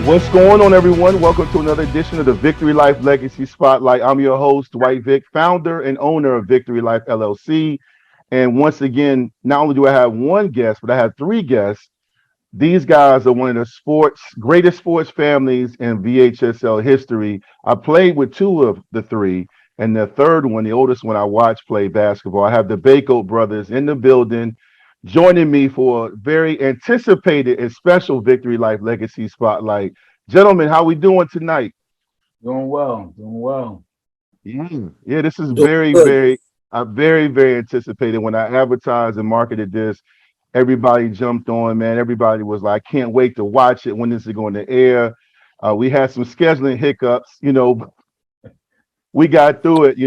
What's going on, everyone? Welcome to another edition of the Victory Life Legacy Spotlight. I'm your host, Dwight Vick, founder and owner of Victory Life LLC. And once again, not only do I have one guest, but I have three guests. These guys are one of the greatest sports families in VHSL history. I played with two of the three, and the third one, the oldest one I watched play basketball. I have the Bacote brothers in the building joining me for a very anticipated and special Victory Life Legacy Spotlight. Gentlemen, how we doing tonight? Doing well, doing well. Yeah, this is Doing very, good. very anticipated. When I advertised and marketed this, everybody jumped on, man. Everybody was like, I can't wait to watch it. When is it going to air? We had some scheduling hiccups, but we got through it.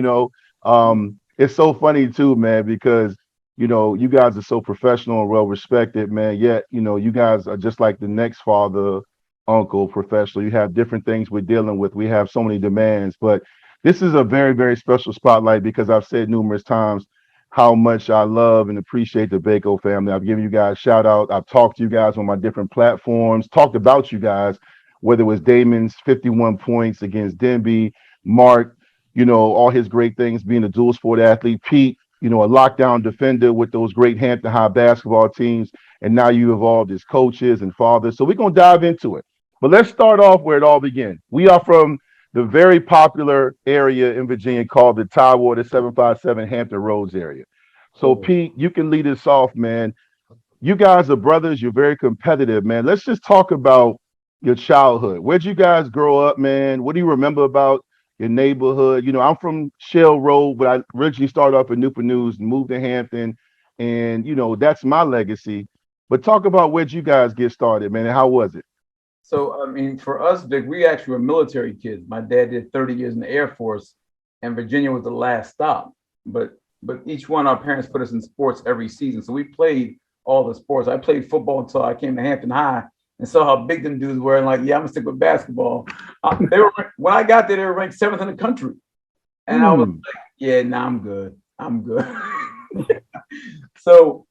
It's so funny too, man, because you guys are so professional and well respected, man. Yet, you guys are just like the next father, uncle, professional. You have different things we're dealing with. We have so many demands, but this is a very, very special spotlight because I've said numerous times how much I love and appreciate the Baco family. I've given you guys shout out. I've talked to you guys on my different platforms, talked about you guys, whether it was Damon's 51 points against Denby, Mark, all his great things, being a dual sport athlete, Pete, a lockdown defender with those great Hampton High basketball teams. And now you evolved as coaches and fathers. So we're going to dive into it. But let's start off where it all began. We are from the very popular area in Virginia called the Tidewater 757 Hampton Roads area. So, Pete, you can lead us off, man. You guys are brothers. You're very competitive, man. Let's just talk about your childhood. Where'd you guys grow up, man? What do you remember about your neighborhood? I'm from Shell Road, but I originally started off in Newport News and moved to Hampton. And, that's my legacy. But talk about where'd you guys get started, man, and how was it? So, I mean, for us, Vic, we actually were military kids. My dad did 30 years in the Air Force, and Virginia was the last stop. But each one, our parents put us in sports every season. So we played all the sports. I played football until I came to Hampton High and saw how big them dudes were. And like, yeah, I'm gonna stick with basketball. When I got there, they were ranked 7th in the country. And I was like, yeah, nah, I'm good. I'm good. So,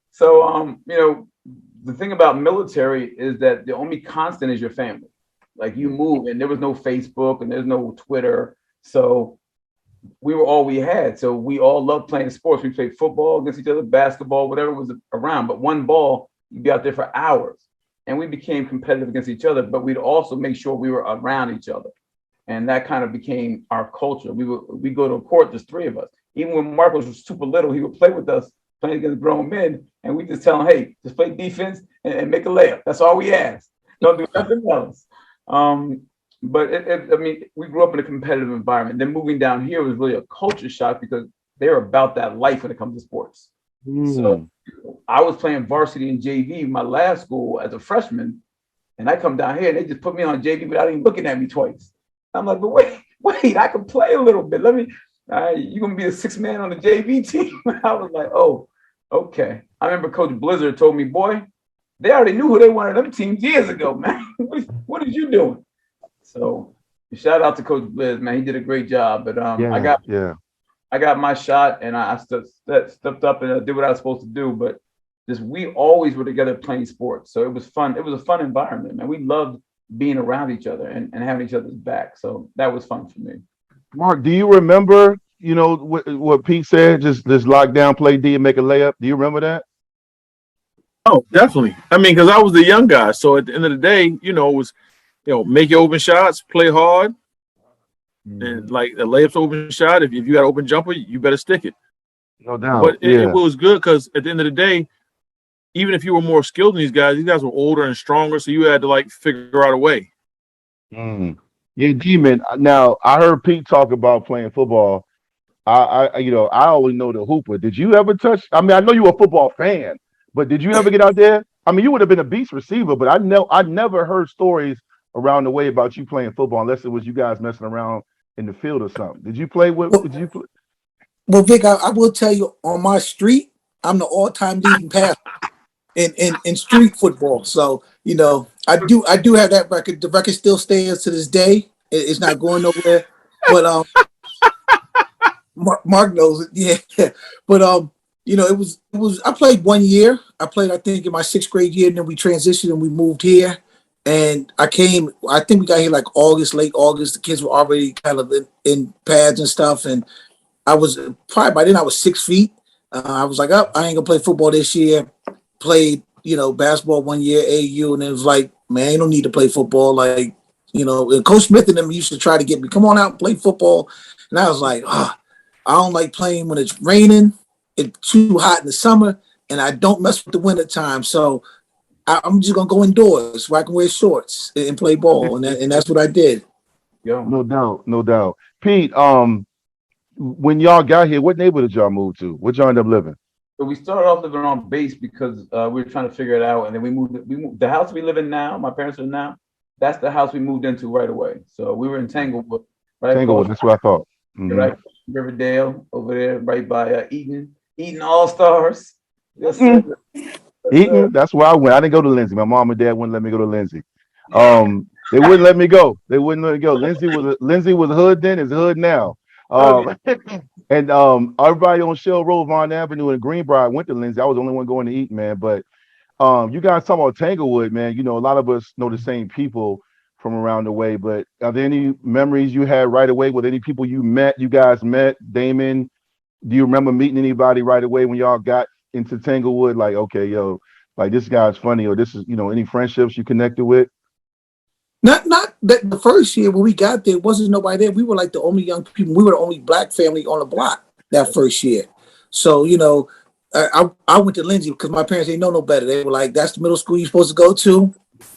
the thing about military is that the only constant is your family. Like you move, and there was no Facebook and there's no Twitter. So we were all we had. So we all loved playing sports. We played football against each other, basketball, whatever was around. But one ball, you'd be out there for hours. And we became competitive against each other, but we'd also make sure we were around each other. And that kind of became our culture. We go to a court, there's 3 of us. Even when Marcos was super little, he would play with us, playing against grown men, and we just tell him, hey, just play defense and make a layup. That's all we ask. Don't do nothing else. But we grew up in a competitive environment. Then moving down here was really a culture shock because they're about that life when it comes to sports. So I was playing varsity and JV my last school as a freshman, and I come down here and they just put me on JV without even looking at me twice. I'm like, but wait, I can play a little bit. You're gonna be the 6th man on the JV team. I was like, oh, okay. I remember Coach Blizzard told me, boy, they already knew who they wanted them teams years ago, man. What are you doing? So shout out to Coach Blizz, man. He did a great job. But I got my shot, and I stepped up and I did what I was supposed to do. But we always were together playing sports, so it was fun. It was a fun environment, man. We loved being around each other and having each other's back. So that was fun for me. Mark, do you remember, what Pete said? Just lock down, play D, and make a layup. Do you remember that? Oh, definitely. I mean, because I was the young guy. So at the end of the day, it was, make your open shots, play hard. And like the layup's open shot, if you got an open jumper, you better stick it. No doubt. But it was good because at the end of the day, even if you were more skilled than these guys were older and stronger. So you had to like figure out a way. Yeah, Demon. Now I heard Pete talk about playing football. I always know the hooper. Did you ever touch? I mean, I know you were a football fan, but did you ever get out there? I mean, you would have been a beast receiver, but I never heard stories around the way about you playing football unless it was you guys messing around in the field or something. Did you play with? Did you play? Well, Vic, I will tell you, on my street, I'm the all-time leading passer in street football. So I do have that record. The record still stands to this day. It's not going nowhere. But Mark knows it. Yeah. But it was. I played 1 year. I played, I think, in my 6th grade year, and then we transitioned and we moved here. And I think we got here like late August. The kids were already kind of in pads and stuff. And I was probably by then I was 6 feet. I was like, oh, I ain't gonna play football this year. Played, basketball 1 year, AU, and it was like, man, you don't need to play football. Like, and Coach Smith and them used to try to get me, come on out and play football. And I was like, I don't like playing when it's raining, it's too hot in the summer, and I don't mess with the winter time. So I'm just gonna go indoors where I can wear shorts and play ball, and that's what I did. Yo, No doubt, no doubt. Pete, when y'all got here, what neighborhood did y'all move to? What y'all end up living? so we started off living on base because we were trying to figure it out, and then we moved. The house we live in now. My parents are now. That's the house we moved into right away. So we were in Tanglewood, right? Tanglewood, that's what I thought. Mhm. Right, Riverdale over there, right by Eaton All Stars. Yes, Mm. sir. Yes, sir. Eaton, that's where I went. I didn't go to Lindsay. My mom and dad wouldn't let me go to Lindsay. They wouldn't let me go. They wouldn't let me go. Lindsay was hood then, is hood now. Okay. And everybody on Shell Road, Vaughn Avenue, and Greenbrier went to Lindsay. I was the only one going to Eaton, man. But you guys talk about Tanglewood, man. A lot of us know the same people from around the way. But are there any memories you had right away with any people you guys met? Damon, do you remember meeting anybody right away when y'all got into Tanglewood? Like, okay, yo, like this guy's funny, or this is, any friendships you connected with? Not that the first year when we got there, wasn't nobody there. We were like the only young people. We were the only black family on the block that first year. So, I went to Lindsay because my parents didn't know no better. They were like, that's the middle school you're supposed to go to.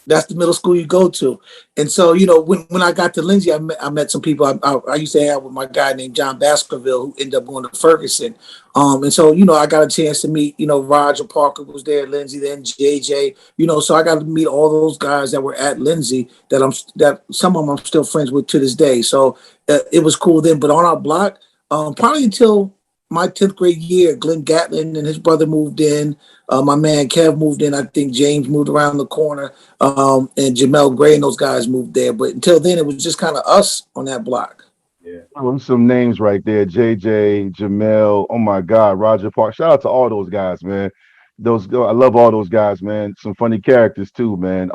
That's the middle school you go to. And so, when I got to Lindsay, I met some people. I used to hang out with my guy named John Baskerville, who ended up going to Ferguson. And so, I got a chance to meet, Roger Parker was there, Lindsay, then JJ, so I got to meet all those guys that were at Lindsay that some of them I'm still friends with to this day. So it was cool then. But on our block, probably until my 10th grade year, Glenn Gatlin and his brother moved in. My man Kev moved in. I think James moved around the corner. And Jamel Gray and those guys moved there. But until then, it was just kind of us on that block. Yeah. Oh, some names right there. JJ, Jamel, oh my God, Roger Park. Shout out to all those guys, man. I love all those guys, man. Some funny characters too, man.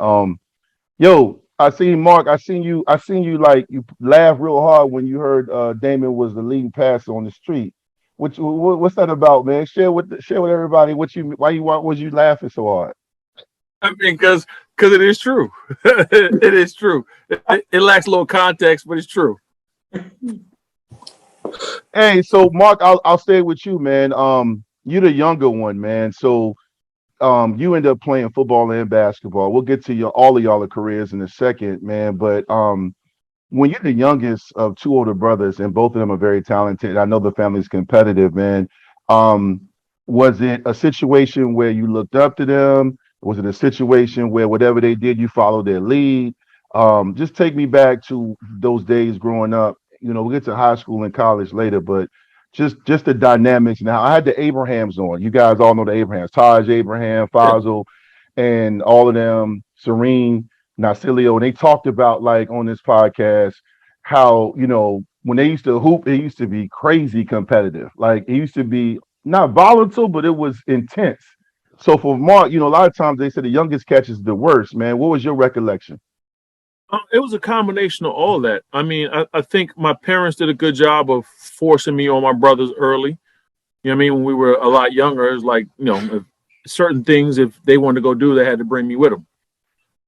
Yo, I seen you like you laugh real hard when you heard Damon was the leading passer on the street. What's that about, man? Share with everybody why was you laughing so hard? I mean, because it is true. It is true. It lacks a little context, but it's true. Hey, so Mark, I'll stay with you, man. You're the younger one, man. So you end up playing football and basketball. We'll get to all of y'all careers in a second, man. But when you're the youngest of two older brothers, and both of them are very talented, I know the family's competitive, man. Um, was it a situation where you looked up to them? Was it a situation where whatever they did, you followed their lead? Just take me back to those days growing up. We'll get to high school and college later, but just the dynamics. Now, I had the Abrahams on. You guys all know the Abrahams, Taj Abraham, Faisal, and all of them, Serene, Nasilio, and they talked about, like, on this podcast, how, when they used to hoop, it used to be crazy competitive. Like, it used to be not volatile, but it was intense. So for Mark, a lot of times they say the youngest catch is the worst, man. What was your recollection? It was a combination of all that. I mean, I think my parents did a good job of forcing me on my brothers early. You know what I mean? When we were a lot younger, it was like, if certain things, if they wanted to go do, they had to bring me with them.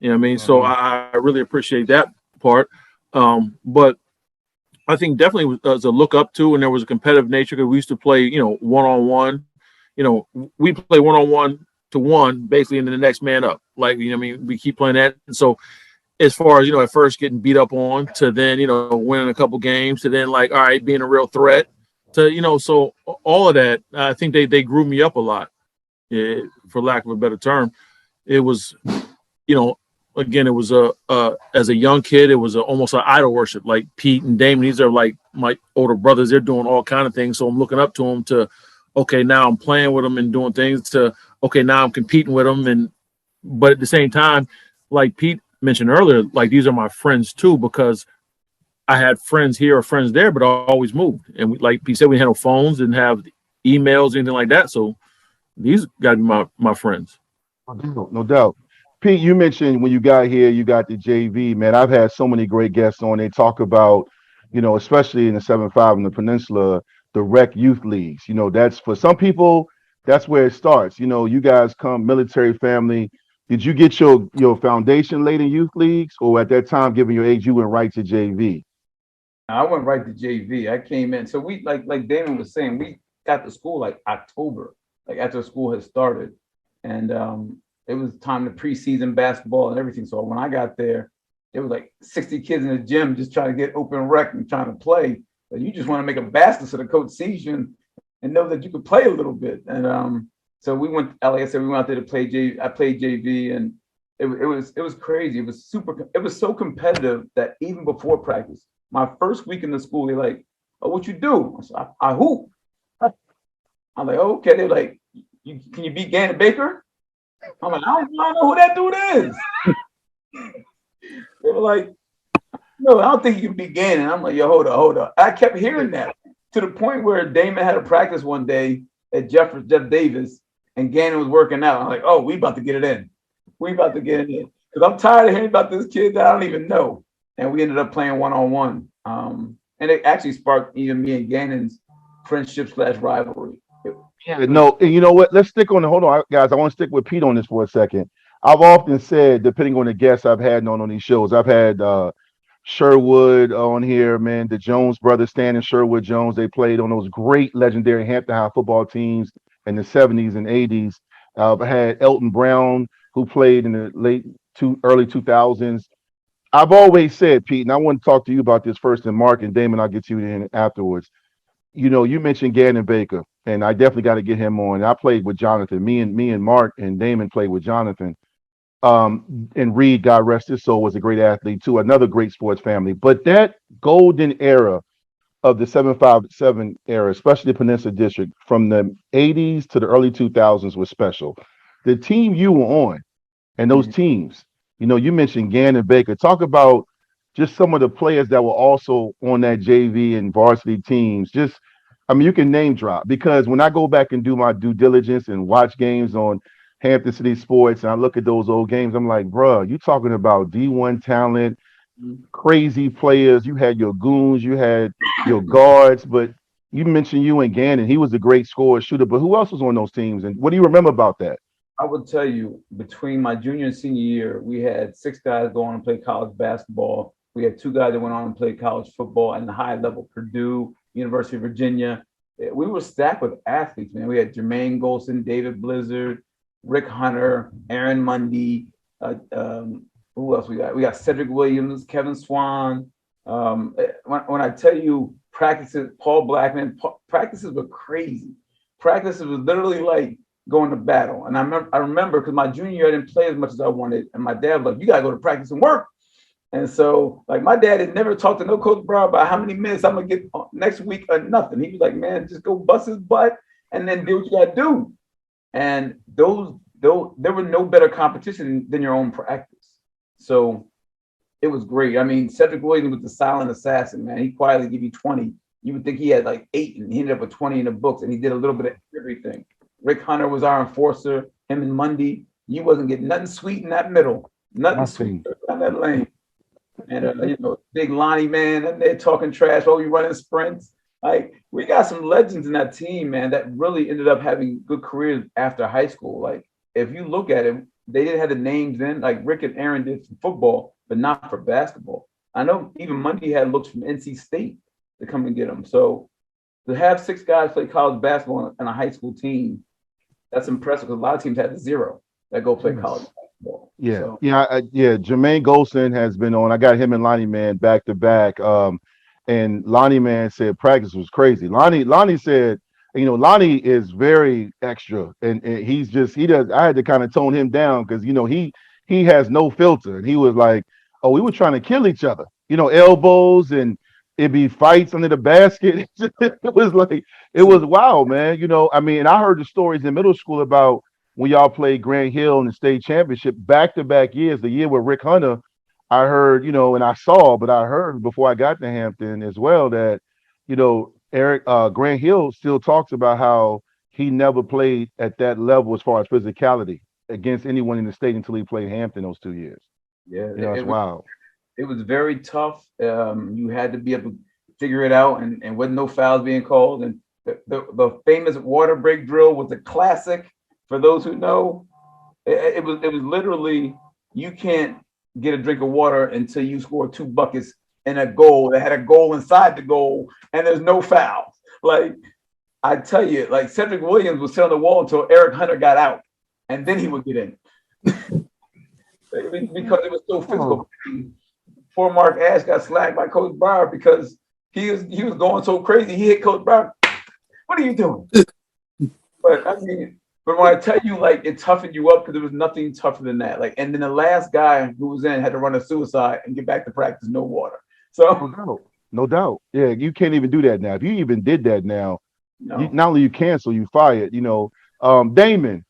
You know what I mean? So I really appreciate that part. But I think definitely was a look up to, and there was a competitive nature because we used to play, one-on-one. We play one-on-one to one, basically, and then the next man up. Like, we keep playing that. And so as far as, at first getting beat up on to then, winning a couple games to then, like, all right, being a real threat to, so all of that, I think they grew me up a lot, for lack of a better term. It was, again, it was as a young kid, it was almost an idol worship, like Pete and Damon. These are like my older brothers. They're doing all kind of things. So I'm looking up to them to, okay, now I'm playing with them and doing things to, okay, now I'm competing with them. But at the same time, like Pete mentioned earlier, like these are my friends too, because I had friends here or friends there, but I always moved. And like Pete said, we had no phones, didn't have emails, anything like that. So these got to be my friends. No doubt. Pete, you mentioned when you got here, you got the JV, man. I've had so many great guests on. They talk about, especially in the 7-5 in the Peninsula, the rec youth leagues. That's for some people, that's where it starts. You guys come military family. Did you get your foundation laid in youth leagues, or at that time, given your age, you went right to JV? I went right to JV. I came in. So we like Damon was saying, we got to school like October, like after school had started. And it was time to preseason basketball and everything. So when I got there, there was like 60 kids in the gym just trying to get open rec and trying to play. But you just want to make a basket so the coach sees you and know that you could play a little bit. And so we went, like I said, we went out there to play JV. I played JV, and it was crazy. It was so competitive that even before practice, my first week in the school, they're like, "Oh, what you do?" I said, I hoop. I'm like, "Oh, okay." They're like, "Can you beat Gannon Baker?" I'm like, I don't know who that dude is. They were like, "No, I don't think you can beat Gannon." I'm like, "Yo, hold up." I kept hearing that to the point where Damon had a practice one day at Jeff Davis, and Gannon was working out. I'm like, "Oh, we about to get it in. We about to get it in." Because I'm tired of hearing about this kid that I don't even know. And we ended up playing one-on-one. And it actually sparked even me and Gannon's friendship/rivalry. Yeah, no, and you know what? Let's stick on hold on, guys. I want to stick with Pete on this for a second. I've often said, depending on the guests I've had on these shows, I've had Sherwood on here, man. The Jones brothers, Stan and Sherwood Jones, they played on those great legendary Hampton High football teams in the 70s and 80s. I had Elton Brown, who played in the early 2000s. I've always said, Pete, and I want to talk to you about this first, and Mark and Damon, I'll get to you in afterwards. You mentioned Gannon Baker, and I definitely got to get him on. I played with Jonathan. Me and Mark and Damon played with Jonathan. And Reed, God rest his soul, was a great athlete too. Another great sports family. But that golden era of the 757 era, especially the Peninsula District, from the 80s to the early 2000s, was special. The team you were on, and those teams, you mentioned Gannon Baker. Talk about just some of the players that were also on that JV and varsity teams. You can name drop, because when I go back and do my due diligence and watch games on Hampton City Sports and I look at those old games, I'm like, bruh, you talking about D1 talent, crazy players. You had your goons, you had your guards, but you mentioned you and Gannon. He was a great scorer, shooter, but who else was on those teams? And what do you remember about that? I would tell you, between my junior and senior year, we had 6 guys go on and play college basketball. We had 2 guys that went on and played college football and the high level, Purdue, University of Virginia. We were stacked with athletes, man. We had Jermaine Golson, David Blizzard, Rick Hunter, Aaron Mundy. Who else we got? We got Cedric Williams, Kevin Swan. When I tell you practices, Paul Blackman, practices were crazy. Practices was literally like going to battle. And I remember because my junior year I didn't play as much as I wanted, and my dad was like, "You gotta go to practice and work." And so, like, my dad had never talked to no Coach Brown about how many minutes I'm gonna get next week or nothing. He was like, "Man, just go bust his butt and then do what you gotta do." And there were no better competition than your own practice. So it was great. I mean, Cedric Williams was the silent assassin, man. He quietly give you 20. You would think he had like 8, and he ended up with 20 in the books, and he did a little bit of everything. Rick Hunter was our enforcer. Him and Mundy, you wasn't getting nothing sweet in that middle, nothing sweet in that lane. And big Lonnie, man, and they're talking trash while we running sprints. Like, we got some legends in that team, man, that really ended up having good careers after high school. Like, if you look at it, they didn't have the names then, like Rick and Aaron did for football, but not for basketball. I know even Mundy had looks from NC State to come and get them. So to have 6 guys play college basketball on a high school team, that's impressive, because a lot of teams had 0 that go play college basketball. Yeah, so. Jermaine Golson has been on. I got him and Lonnie Man back to back. And Lonnie Man said practice was crazy. Lonnie said, Lonnie is very extra, and he does. I had to kind of tone him down because he has no filter, and he was like, "Oh, we were trying to kill each other, elbows, and it'd be fights under the basket." It was wild, man. And I heard the stories in middle school about when y'all played Grand Hill in the state championship back-to-back years. The year with Rick Hunter, I heard, and I saw, but I heard before I got to Hampton as well that, Eric Grant Hill still talks about how he never played at that level as far as physicality. against anyone in the state until he played Hampton those 2 years. Yeah, You know, that's wild. it was very tough. You had to be able to figure it out, and with no fouls being called. And the famous water break drill was a classic. For those who know, it was literally, you can't get a drink of water until you score 2 buckets and a goal that had a goal inside the goal, and there's no fouls. Like, I tell you, like, Cedric Williams would sit on the wall until Eric Hunter got out, and then he would get in. Because it was so physical. Poor Mark Ash got slacked by Coach Brower because he was going so crazy. He hit Coach Brower. What are you doing? But I mean, but when I tell you, like, it toughened you up, because there was nothing tougher than that. Like, and then the last guy who was in had to run a suicide and get back to practice, no water. So No doubt. Yeah, you can't even do that now. If you even did that now, no. not only you cancel, you fired. You know, Damon,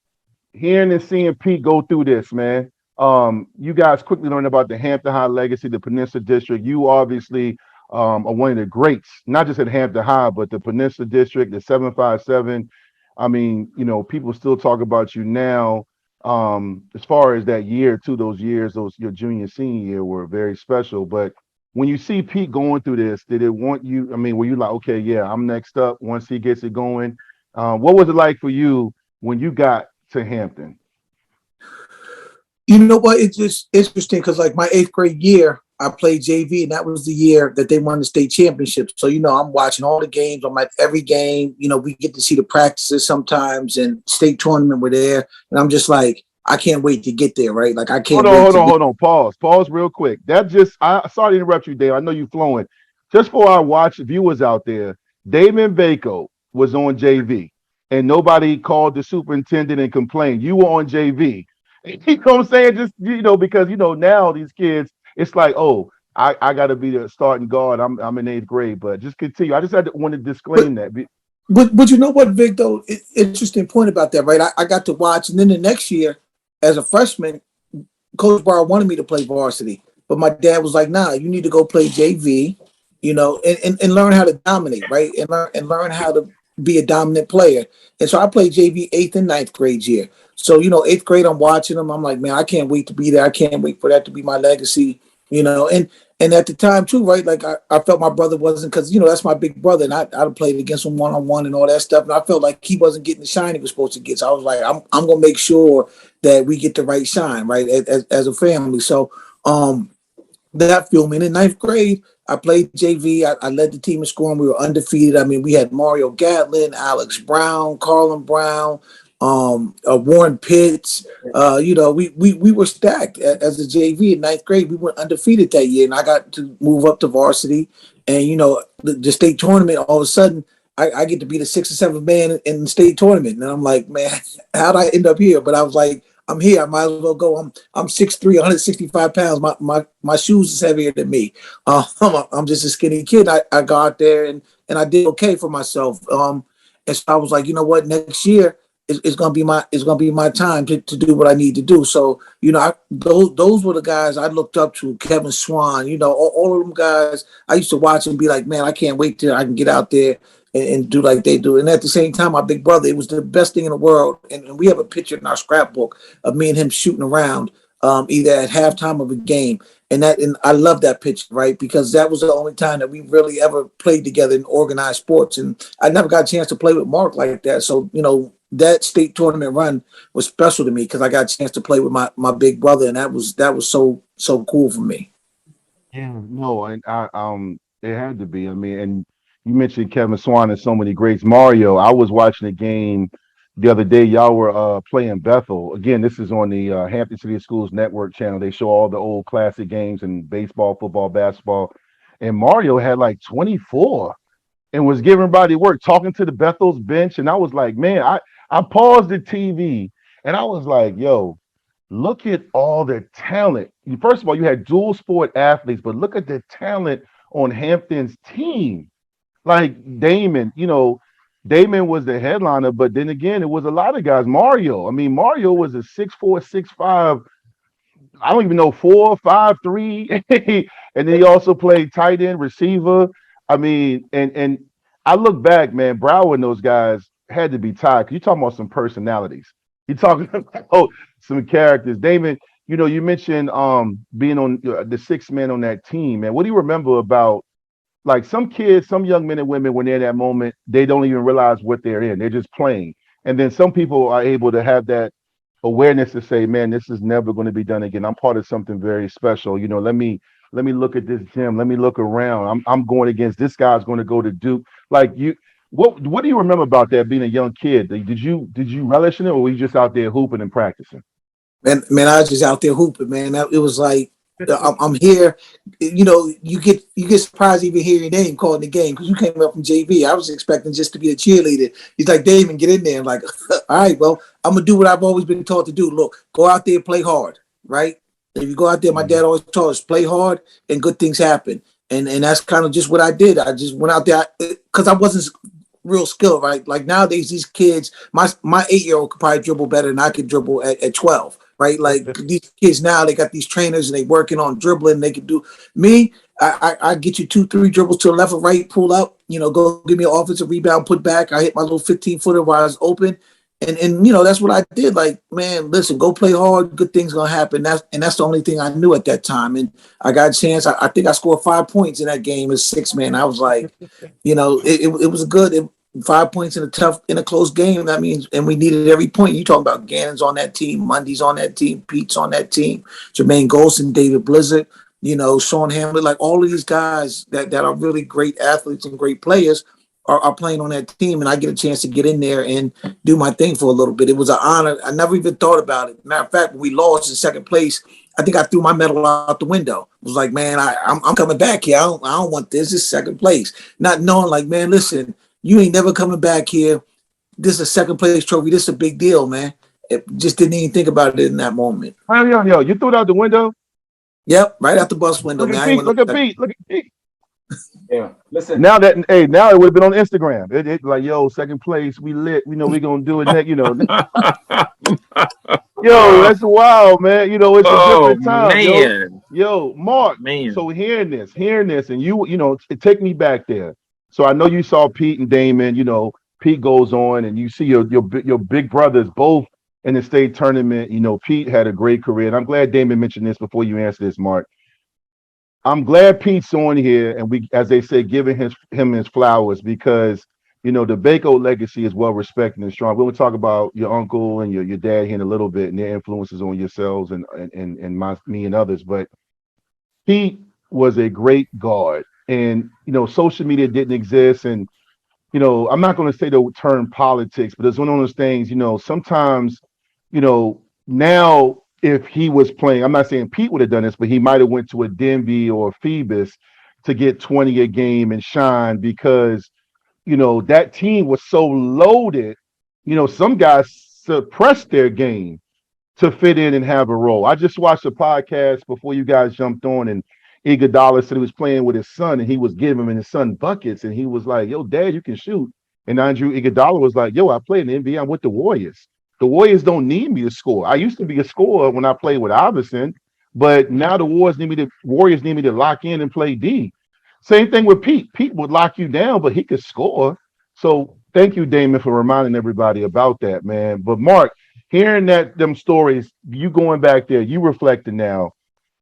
hearing and seeing Pete go through this, man. You guys quickly learned about the Hampton High legacy, the Peninsula District. You obviously are one of the greats, not just at Hampton High, but the Peninsula District, the 757. I mean, you know, people still talk about you now. As far as that year, too, those years, your junior, senior year were very special. But when you see Pete going through this, did it want you? I mean, were you like, okay, yeah, I'm next up once he gets it going? What was it like for you when you got to Hampton? You know what? It's just interesting because, like, my 8th grade year, I played JV, and that was the year that they won the state championship. So, you know, I'm watching all the games. I'm at every game. You know, we get to see the practices sometimes, and state tournament were there. And I'm just like, I can't wait to get there, right? Like, I can't Hold on. Pause real quick. Sorry to interrupt you, Dave. I know you're flowing. Just for our watch viewers out there, Damon Bacote was on JV, and nobody called the superintendent and complained. You were on JV. You know what I'm saying? Just, you know, because, you know, now these kids, it's like, oh, I got to be the starting guard. I'm in 8th grade, but just continue. I just want to disclaim that. But you know what, Vic, though, interesting point about that, right? I got to watch, and then the next year, as a freshman, Coach Barr wanted me to play varsity, but my dad was like, "Nah, you need to go play JV, you know, and learn how to dominate, right? And learn how to be a dominant player." And so I played JV 8th and 9th grade year. So, you know, 8th grade, I'm watching them. I'm like, man, I can't wait to be there. I can't wait for that to be my legacy, you know. And at the time too, right? Like, I felt my brother wasn't, because, you know, that's my big brother, and I'd played against him one-on-one and all that stuff. And I felt like he wasn't getting the shine he was supposed to get. So I was like, I'm gonna make sure that we get the right shine, right, as a family. So that fueled me. And in 9th grade, I played JV. I led the team in scoring. We were undefeated. I mean, we had Mario Gatlin, Alex Brown, Carlin Brown, Warren Pitts. You know, we were stacked as a JV in 9th grade. We went undefeated that year, and I got to move up to varsity. And, you know, the state tournament, all of a sudden, I get to be the 6th or 7th man in the state tournament. And I'm like, man, how'd I end up here? But I was like, I'm here. I might as well go. I'm 6'3", 165 pounds. My shoes is heavier than me. I'm just a skinny kid. I got out there and I did okay for myself. And so I was like, you know what? Next year is gonna be my time to do what I need to do. So, you know, those were the guys I looked up to. Kevin Swan, you know, all of them guys. I used to watch and be like, man, I can't wait till I can get out there and do like they do. And at the same time, my big brother, it was the best thing in the world. And we have a picture in our scrapbook of me and him shooting around, either at halftime of a game. And I love that picture, right? Because that was the only time that we really ever played together in organized sports. And I never got a chance to play with Mark like that. So, you know, that state tournament run was special to me because I got a chance to play with my big brother. And that was so cool for me. Yeah, no, and it had to be. I mean, and you mentioned Kevin Swan and so many greats. Mario, I was watching a game the other day. Y'all were playing Bethel. Again, this is on the Hampton City Schools Network channel. They show all the old classic games in baseball, football, basketball. And Mario had like 24 and was giving everybody work, talking to the Bethel's bench. And I was like, man, I paused the TV and I was like, yo, look at all the talent. First of all, you had dual sport athletes, but look at the talent on Hampton's team. Like Damon, you know, Damon was the headliner, but then again, it was a lot of guys. Mario, I mean, Mario was a 6'4", 6'5", I don't even know, 4'5'3", and then he also played tight end, receiver. I mean, and I look back, man, Brower and those guys had to be tied. You talking about some personalities. You talking about some characters, Damon? You know, you mentioned being on the sixth man on that team, man. What do you remember about like some kids, some young men and women when they're in that moment, they don't even realize what they're in. They're just playing. And then some people are able to have that awareness to say, man, this is never going to be done again. I'm part of something very special. You know, let me look at this gym. Let me look around. I'm going against this guy's going to go to Duke. Like you what do you remember about that being a young kid? Did you relish in it or were you just out there hooping and practicing? Man, I was just out there hooping, man. It was like I'm here. You know, you get surprised even hearing your name called in the game because you came up from JV. I was expecting just to be a cheerleader. He's like, Damon, get in there. I'm like, all right, well, I'm gonna do what I've always been taught to do. Look, go out there, play hard, right? If you go out there, my Mhm. dad always taught us play hard and good things happen. And that's kind of just what I did. I just went out there because I wasn't real skilled, right? Like nowadays, these kids, my 8-year-old could probably dribble better than I could dribble at 12, right? Like these kids now, they got these trainers and they working on dribbling. They can do me. I get you 2, 3 dribbles to the left or right, pull up, go give me an offensive rebound, put back. I hit my little 15-footer while I was open. And that's what I did. Like, man, listen, go play hard. Good things gonna happen. That's the only thing I knew at that time. And I got a chance. I think I scored 5 points in that game as six man. I was like, it was a good 5 points in a close game. That means, and we needed every point. You talking about Gannon's on that team, Mundy's on that team, Pete's on that team, Jermaine Golson, David Blizzard, Sean Hamlet, like all of these guys that are really great athletes and great players are playing on that team, and I get a chance to get in there and do my thing for a little bit. It was an honor. I never even thought about it. Matter of fact, when we lost in second place, I think I threw my medal out the window. It was like, man, I'm coming back here. I don't want this. This is second place. Not knowing, like, man, listen, you ain't never coming back here. This is a second place trophy. This is a big deal, man. It just didn't even think about it in that moment. Yo, you threw it out the window. Yep, right out the bus window, Look man. at I ain't Pete. want to Look look at at Pete. Look at Pete. Yeah. Listen. Now it would have been on Instagram. It like, yo, second place, we lit. We know we gonna do it next. Yo, that's wild, man. It's a Oh different time, yo. man, Yo, Mark. man. So hearing this, and take me back there. So I know you saw Pete and Damon. Pete goes on, and you see your big brothers both in the state tournament. Pete had a great career, and I'm glad Damon mentioned this before you answer this, Mark. I'm glad Pete's on here, and we, as they say, giving him his flowers because the Bacote legacy is well respected and strong. We'll talk about your uncle and your dad here in a little bit and their influences on yourselves and me and others. But Pete was a great guard, and social media didn't exist, and I'm not going to say the term politics, but it's one of those things. Sometimes, now if he was playing, I'm not saying Pete would have done this, but he might have went to a Denby or a Phoebus to get 20 a game and shine because that team was so loaded. Some guys suppressed their game to fit in and have a role. I just watched a podcast before you guys jumped on, and Iguodala said he was playing with his son, and he was giving him his son buckets, and he was like, "Yo, Dad, you can shoot." And Andrew Iguodala was like, "Yo, I play in the NBA. I'm with the Warriors. The Warriors don't need me to score. I used to be a scorer when I played with Iverson, but now the Warriors need me to lock in and play D." Same thing with Pete. Pete would lock you down, but he could score. So thank you, Damon, for reminding everybody about that, man. But Mark, hearing them stories, you going back there, you reflecting now.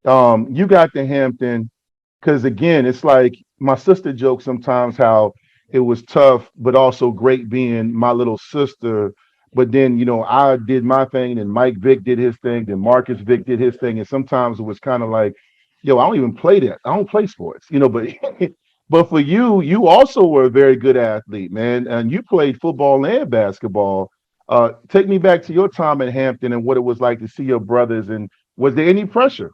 You got the Hampton, because again, it's like my sister jokes sometimes how it was tough, but also great being my little sister. But then, I did my thing, and Mike Vick did his thing, then Marcus Vick did his thing. And sometimes it was kind of like, yo, I don't even play that. I don't play sports, but but for you, you also were a very good athlete, man. And you played football and basketball. Take me back to your time at Hampton and what it was like to see your brothers. And was there any pressure?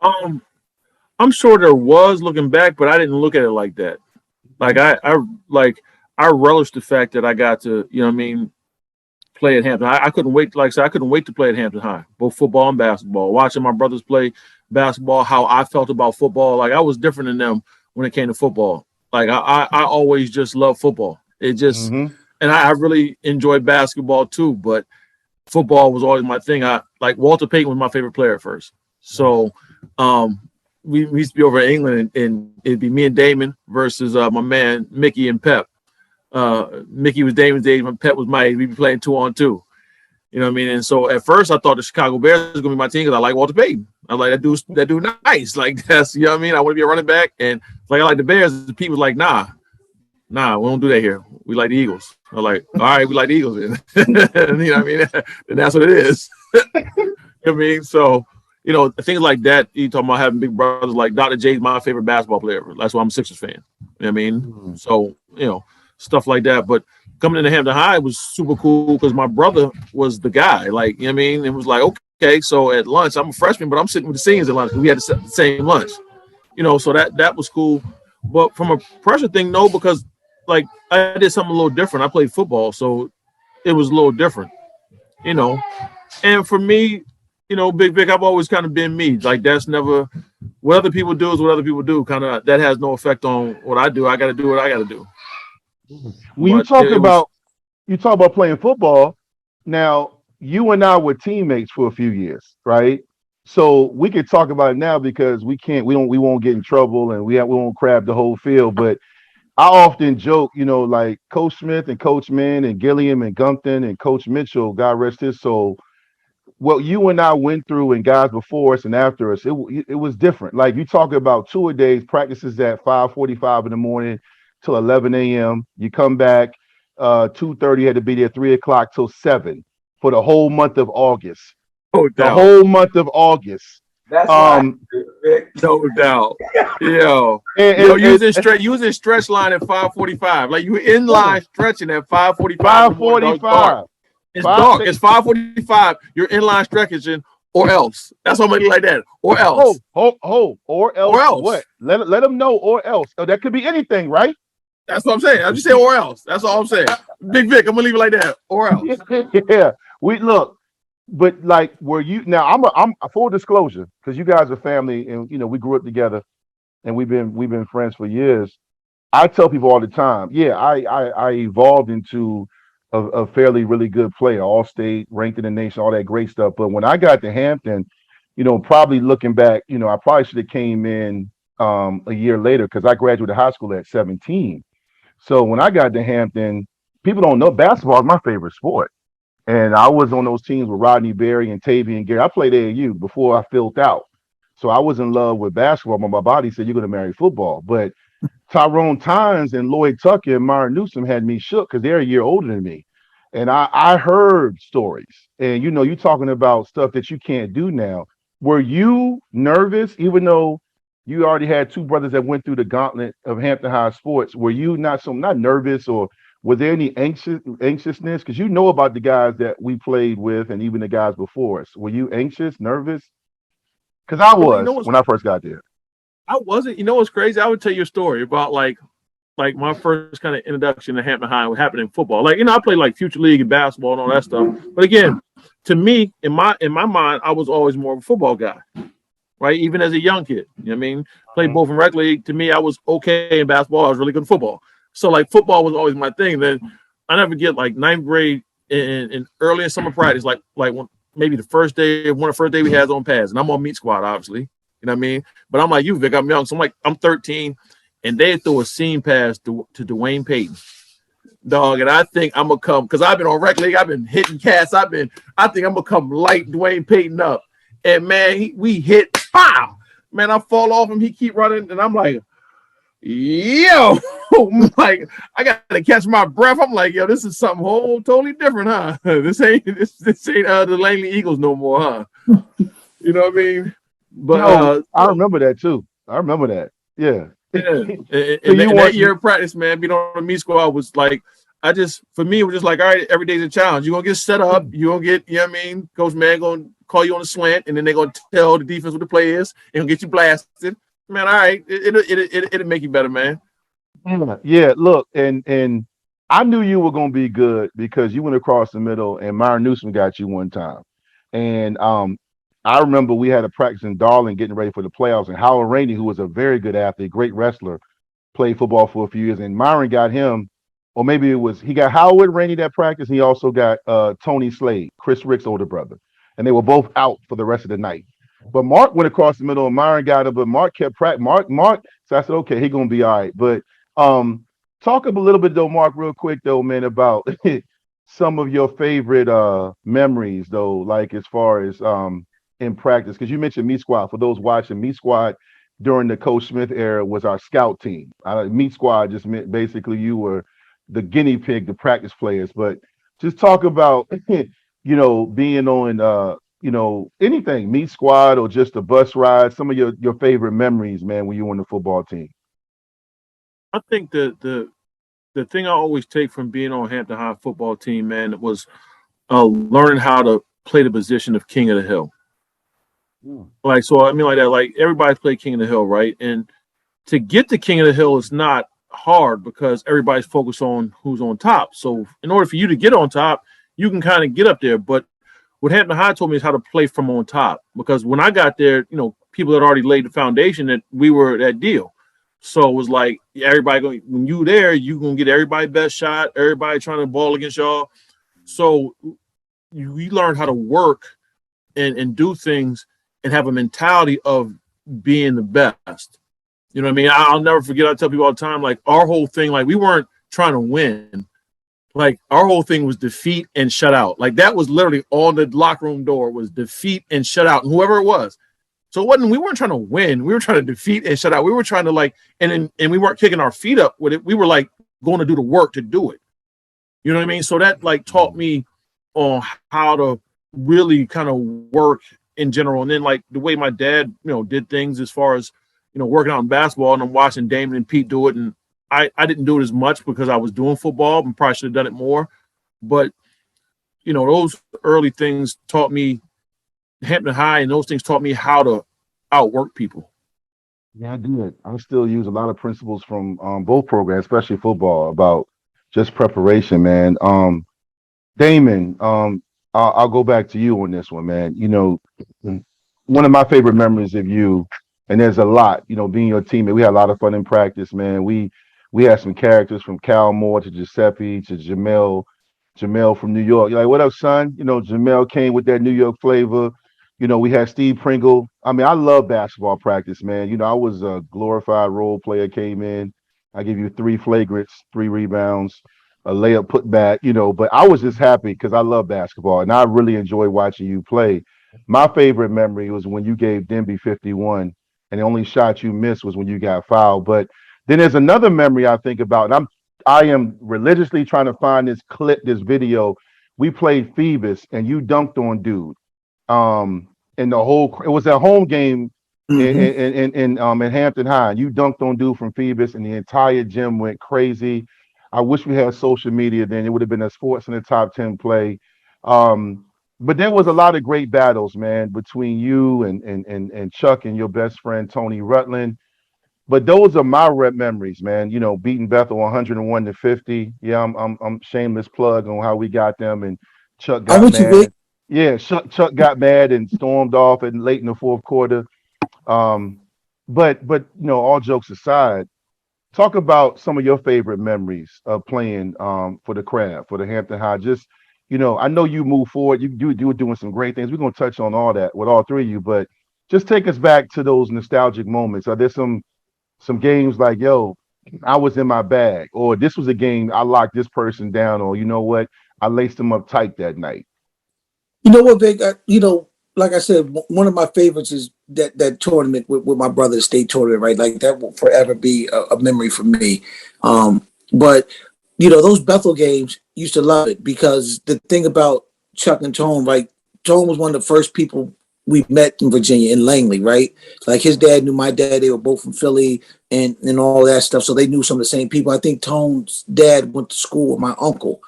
Um, I'm sure there was looking back, but I didn't look at it like that. Like I relish the fact that I got to, play at Hampton. I couldn't wait. Like I said, I couldn't wait to play at Hampton High, both football and basketball. Watching my brothers play basketball, how I felt about football. Like I was different than them when it came to football. Like I always just loved football. It just, Mm-hmm. and I really enjoyed basketball too, but football was always my thing. I like Walter Payton was my favorite player at first. Nice. So we used to be over in England, and it'd be me and Damon versus my man Mickey and Pep. Mickey was Damon's age, my Pep was my age. We'd be playing 2-on-2. You know what I mean? And so at first I thought the Chicago Bears was gonna be my team because I like Walter Payton. I was like, that dude nice. Like that's, you know what I mean? I want to be a running back. And like I like the Bears, the people was like, nah, we don't do that here. We like the Eagles. I'm like, all right, we like the Eagles then. You know what I mean? And that's what it is. You know what I mean? So, you know, things like that, you talking about having big brothers, like Dr. J's my favorite basketball player. That's why I'm a Sixers fan. You know what I mean? So, you know, stuff like that. But coming into Hampton High was super cool because my brother was the guy. Like, you know what I mean? It was like, okay, so at lunch, I'm a freshman, but I'm sitting with the seniors at lunch. We had the same lunch. You know, so that was cool. But from a pressure thing, no, because like I did something a little different. I played football, so it was a little different, you know. And for me, you know, Big Vic, I've always kind of been me. Like that's never what other people do is what other people do. Kind of that has no effect on what I do. I got to do what I got to do. When you talk about playing football, now you and I were teammates for a few years, right? So we could talk about it now because we won't get in trouble and we won't crab the whole field. But I often joke, you know, like Coach Smith and Coach Mann and Gilliam and Gumpton and Coach Mitchell, God rest his soul. What you and I went through and guys before us and after us, it was different. Like you talk about two-a-days, practices at 5:45 in the morning till 11 a.m. You come back, 2:30, had to be there 3 o'clock till 7 for the whole month of August. No The doubt. whole month of August. That's why. No doubt. Yo. And Using stretch line at 5:45. Like you in line stretching at 5:45. 5:45. It's dark. It's 5:45. You're in line stretching or else. That's what I'm gonna like that. Or else. Or else. Or else. What? Let them know or else. Oh, that could be anything, right? That's what I'm saying. I'm just saying or else. That's all I'm saying. Big Vic, I'm gonna leave it like that. Or else. Yeah. We look, but like were you now I'm a full disclosure, because you guys are family and you know we grew up together and we've been friends for years. I tell people all the time, yeah, I evolved into a fairly really good player, all state, ranked in the nation, all that great stuff. But when I got to Hampton, you know, probably looking back, you know, I probably should have came in a year later because I graduated high school at 17. So when I got to Hampton, people don't know basketball is my favorite sport. And I was on those teams with Rodney Berry and Tavy and Gary. I played AAU before I filled out. So I was in love with basketball, but my body said, you're going to marry football. But Tyrone Tynes and Lloyd Tucker and Myron Newsom had me shook because they're a year older than me. And I heard stories. And, you know, you're talking about stuff that you can't do now. Were you nervous, even though you already had two brothers that went through the gauntlet of Hampton High sports? Were you not nervous, or was there any anxiousness? Because you know about the guys that we played with and even the guys before us. Were you anxious, nervous? Because I was when I first got there. I wasn't. You know what's crazy? I would tell you a story about like my first kind of introduction to Hampton High, what happened in football. Like, you know, I played like Future League and basketball and all that stuff. But again, to me, in my mind, I was always more of a football guy, right? Even as a young kid, you know what I mean? Played both in rec league. To me, I was okay in basketball. I was really good in football. So like football was always my thing. Then I never get like ninth grade in early in summer practice, like when, maybe one of the first day we had on pads, and I'm on meet squad, obviously. You know what I mean? But I'm like you, Vic. I'm young, so I'm 13. And they threw a seam pass to Dwayne Payton, dog. And I think I'm gonna come because I've been on rec league. I've been hitting cats. I think I'm gonna come light Dwayne Payton up. And man, we hit. Pow! Man, I fall off him. He keep running, and I'm like, yo, like I gotta catch my breath. I'm like, yo, this is something totally different, huh? This ain't the Langley Eagles no more, huh? You know what I mean? But I remember that too. I remember that. Yeah. Yeah, and that year of practice, man, being on the meet squad was like, for me, it was just like, all right, every day's a challenge. You're going to get set up. You're going to get, you know what I mean? Coach Man going to call you on a slant, and then they're going to tell the defense what the play is and get you blasted. Man, all right, it'll make you better, man. Yeah, look, and I knew you were going to be good because you went across the middle, and Myron Newsom got you one time. And I remember we had a practice in Darling getting ready for the playoffs, and Howard Rainey, who was a very good athlete, great wrestler, played football for a few years, and Myron got him, or maybe he got Howard Rainey that practice. He also got Tony Slade, Chris Rick's older brother, and they were both out for the rest of the night. But Mark went across the middle, and Myron got him, but Mark kept practicing. Mark. So I said, okay, he's gonna be all right. But talk a little bit though, Mark, real quick though, man, about some of your favorite memories though, like as far as in practice? Because you mentioned Meat Squad. For those watching, Meat Squad during the Coach Smith era was our scout team. Meat Squad just meant basically you were the guinea pig, the practice players. But just talk about being on anything, Meat Squad or just a bus ride, some of your favorite memories, man, when you were on the football team. I think the thing I always take from being on Hampton High football team, man, was learning how to play the position of King of the Hill. Like, so I mean, like that, like everybody's played King of the Hill, right? And to get to King of the Hill is not hard because everybody's focused on who's on top. So in order for you to get on top, you can kind of get up there. But what Hampton High told me is how to play from on top. Because when I got there, people had already laid the foundation that we were that deal. So it was like everybody going, when you there, you gonna get everybody best shot, everybody trying to ball against y'all. So we learned how to work and do things and have a mentality of being the best. You know what I mean? I'll never forget. I tell people all the time, like our whole thing, like we weren't trying to win. Like our whole thing was defeat and shut out. Like that was literally on the locker room door was defeat and shut out, and whoever it was. So we weren't trying to win. We were trying to defeat and shut out. We were trying to and we weren't kicking our feet up with it. We were like going to do the work to do it. You know what I mean? So that like taught me on how to really kind of work in general. And then like the way my dad, did things as far as, working out in basketball, and I'm watching Damon and Pete do it. And I didn't do it as much because I was doing football and probably should have done it more. But, those early things taught me Hampton High, and those things taught me how to outwork people. Yeah, I did. I still use a lot of principles from both programs, especially football, about just preparation, man. Damon, I'll go back to you on this one, man. One of my favorite memories of you, and there's a lot, being your teammate. We had a lot of fun in practice, man. We had some characters from Cal Moore to Giuseppe to Jamel from New York. You're like, what up, son? Jamel came with that New York flavor. We had Steve Pringle. I mean, I love basketball practice, man. I was a glorified role player, came in. I give you 3 flagrants, 3 rebounds, a layup put back, but I was just happy because I love basketball and I really enjoy watching you play. My favorite memory was when you gave Denby 51 and the only shot you missed was when you got fouled. But then there's another memory I think about, and I am religiously trying to find this clip, this video. We played Phoebus and you dunked on dude. And it was a home game in Hampton High. You dunked on dude from Phoebus, and the entire gym went crazy. I wish we had social media then. It would have been a sports in the top 10 play. But there was a lot of great battles, man, between you and Chuck and your best friend Tony Rutland. But those are my rep memories, man. Beating Bethel 101-50. Yeah, I'm shameless plug on how we got them, and Chuck got mad. Yeah, Chuck got mad and stormed off and late in the fourth quarter. But all jokes aside, talk about some of your favorite memories of playing for the Crab, for the Hampton High. Just, I know you move forward. You were doing some great things. We're gonna touch on all that with all 3 of you, but just take us back to those nostalgic moments. Are there some games like, yo, I was in my bag, or this was a game I locked this person down, or you know what, I laced them up tight that night? You know what, Vic? Like I said, one of my favorites is that tournament with my brother, the state tournament, right? Like that will forever be a memory for me. But those Bethel games, used to love it because the thing about Chuck and Tone, right? Tone was one of the first people we met in Virginia, in Langley, right? Like his dad knew my dad. They were both from Philly and all that stuff. So they knew some of the same people. I think Tone's dad went to school with my uncle.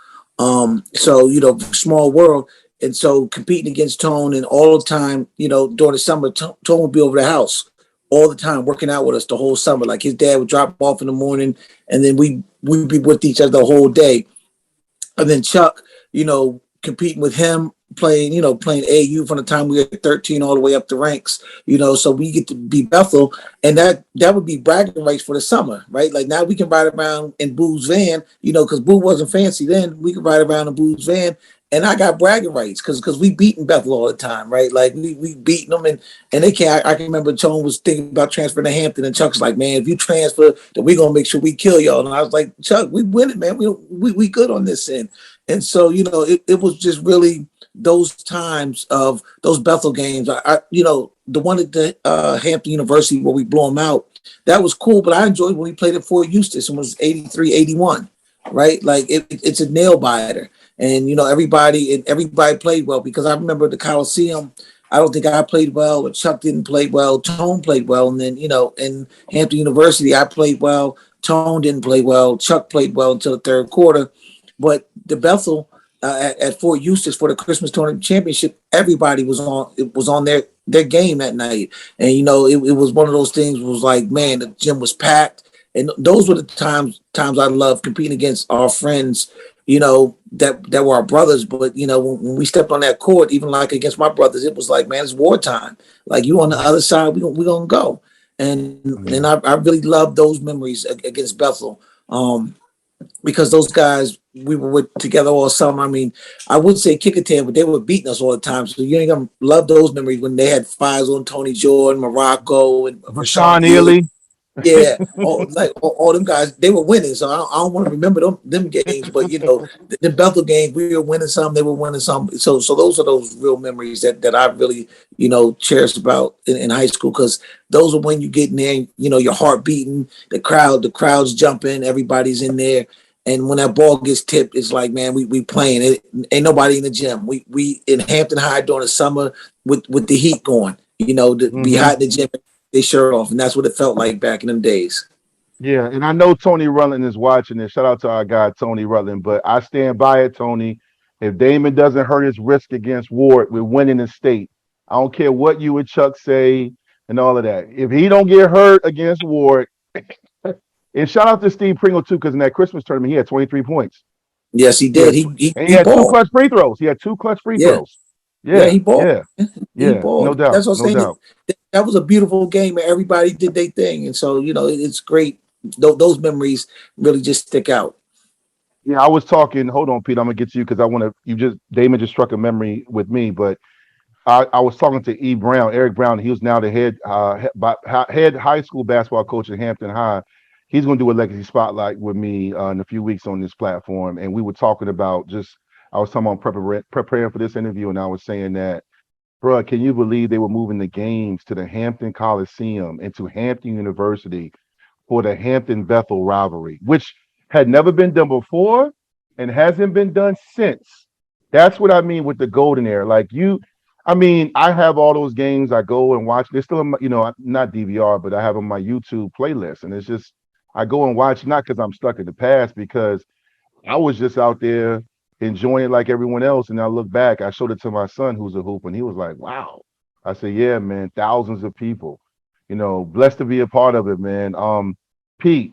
So, small world. And so competing against Tone and all the time, during the summer, Tone would be over the house all the time, working out with us the whole summer. Like his dad would drop off in the morning and then we'd be with each other the whole day. And then Chuck, competing with him, playing AU from the time we were 13 all the way up the ranks, so we get to be Bethel, and that would be bragging rights for the summer, right? Like now we can ride around in Boo's van, because Boo wasn't fancy then. We could ride around in Boo's van, and I got bragging rights because we beating Bethel all the time, right? Like we beating them, and they can't. I can remember Tone was thinking about transferring to Hampton, and Chuck's like, man, if you transfer, then we gonna make sure we kill y'all. And I was like, Chuck, we win it, man. We good on this end. And so, it was just really those times of those Bethel games. The one at the Hampton University where we blew them out, that was cool, but I enjoyed when we played at Fort Eustis and was 83-81, right? Like it's a nail biter. And, everybody played well, because I remember the Coliseum. I don't think I played well, or Chuck didn't play well. Tone played well. And then, in Hampton University, I played well. Tone didn't play well. Chuck played well until the third quarter. But the Bethel at Fort Eustis for the Christmas tournament championship, everybody was on. It was on their game that night, and it was one of those things. Was like, man, the gym was packed, and those were the times I loved competing against our friends. That were our brothers. But when we stepped on that court, even like against my brothers, it was like, man, it's wartime. Like, you on the other side, we gonna go. And I really love those memories against Bethel. Because those guys, we were together all summer. I mean, I wouldn't say kick a tail, but they were beating us all the time. So you ain't gonna love those memories when they had fives on Tony Jordan, Morocco, and Rashawn Ely. Yeah, all them guys, they were winning. So I don't want to remember them games, but the Bethel games, we were winning some, they were winning some. So those are those real memories that I really cherished about in high school, because those are when you get in there, your heart beating, the crowd's jumping, everybody's in there. And when that ball gets tipped, it's like, man, we playing it. Ain't nobody in the gym. We in Hampton High during the summer with the heat going, to be hot in the gym, they shirt off, and that's what it felt like back in them days. Yeah, and I know Tony Rutland is watching this. Shout out to our guy Tony Rutland. But I stand by it, Tony. If Damon doesn't hurt his wrist against Ward, we're winning the state. I don't care what you and Chuck say and all of that. If he don't get hurt against Ward, and shout out to Steve Pringle too, because in that Christmas tournament he had 23 points. Yes, he did. He had two balled. clutch free throws. He had two clutch free throws. Yeah, he balled. Yeah, no doubt. That's what I'm saying. Doubt. That was a beautiful game, and everybody did their thing, and so it's great. Those memories really just stick out. Yeah, I was talking. Hold on, Pete. I'm gonna get to you because I want to. Damon just struck a memory with me, but I was talking to E. Brown, Eric Brown. He was now the head high school basketball coach at Hampton High. He's going to do a Legacy Spotlight with me in a few weeks on this platform. And we were talking about I was talking about preparing for this interview, and I was saying that, bro, can you believe they were moving the games to the Hampton Coliseum and to Hampton University for the Hampton Bethel rivalry, which had never been done before and hasn't been done since. That's what I mean with the golden era. I have all those games. I go and watch. They're still in my, not DVR, but I have on my YouTube playlist, and it's just I go and watch, not because I'm stuck in the past, because I was just out there enjoying it like everyone else. And I look back, I showed it to my son who's a hoop, and he was like, wow. I said, yeah, man, thousands of people, blessed to be a part of it, man. Pete,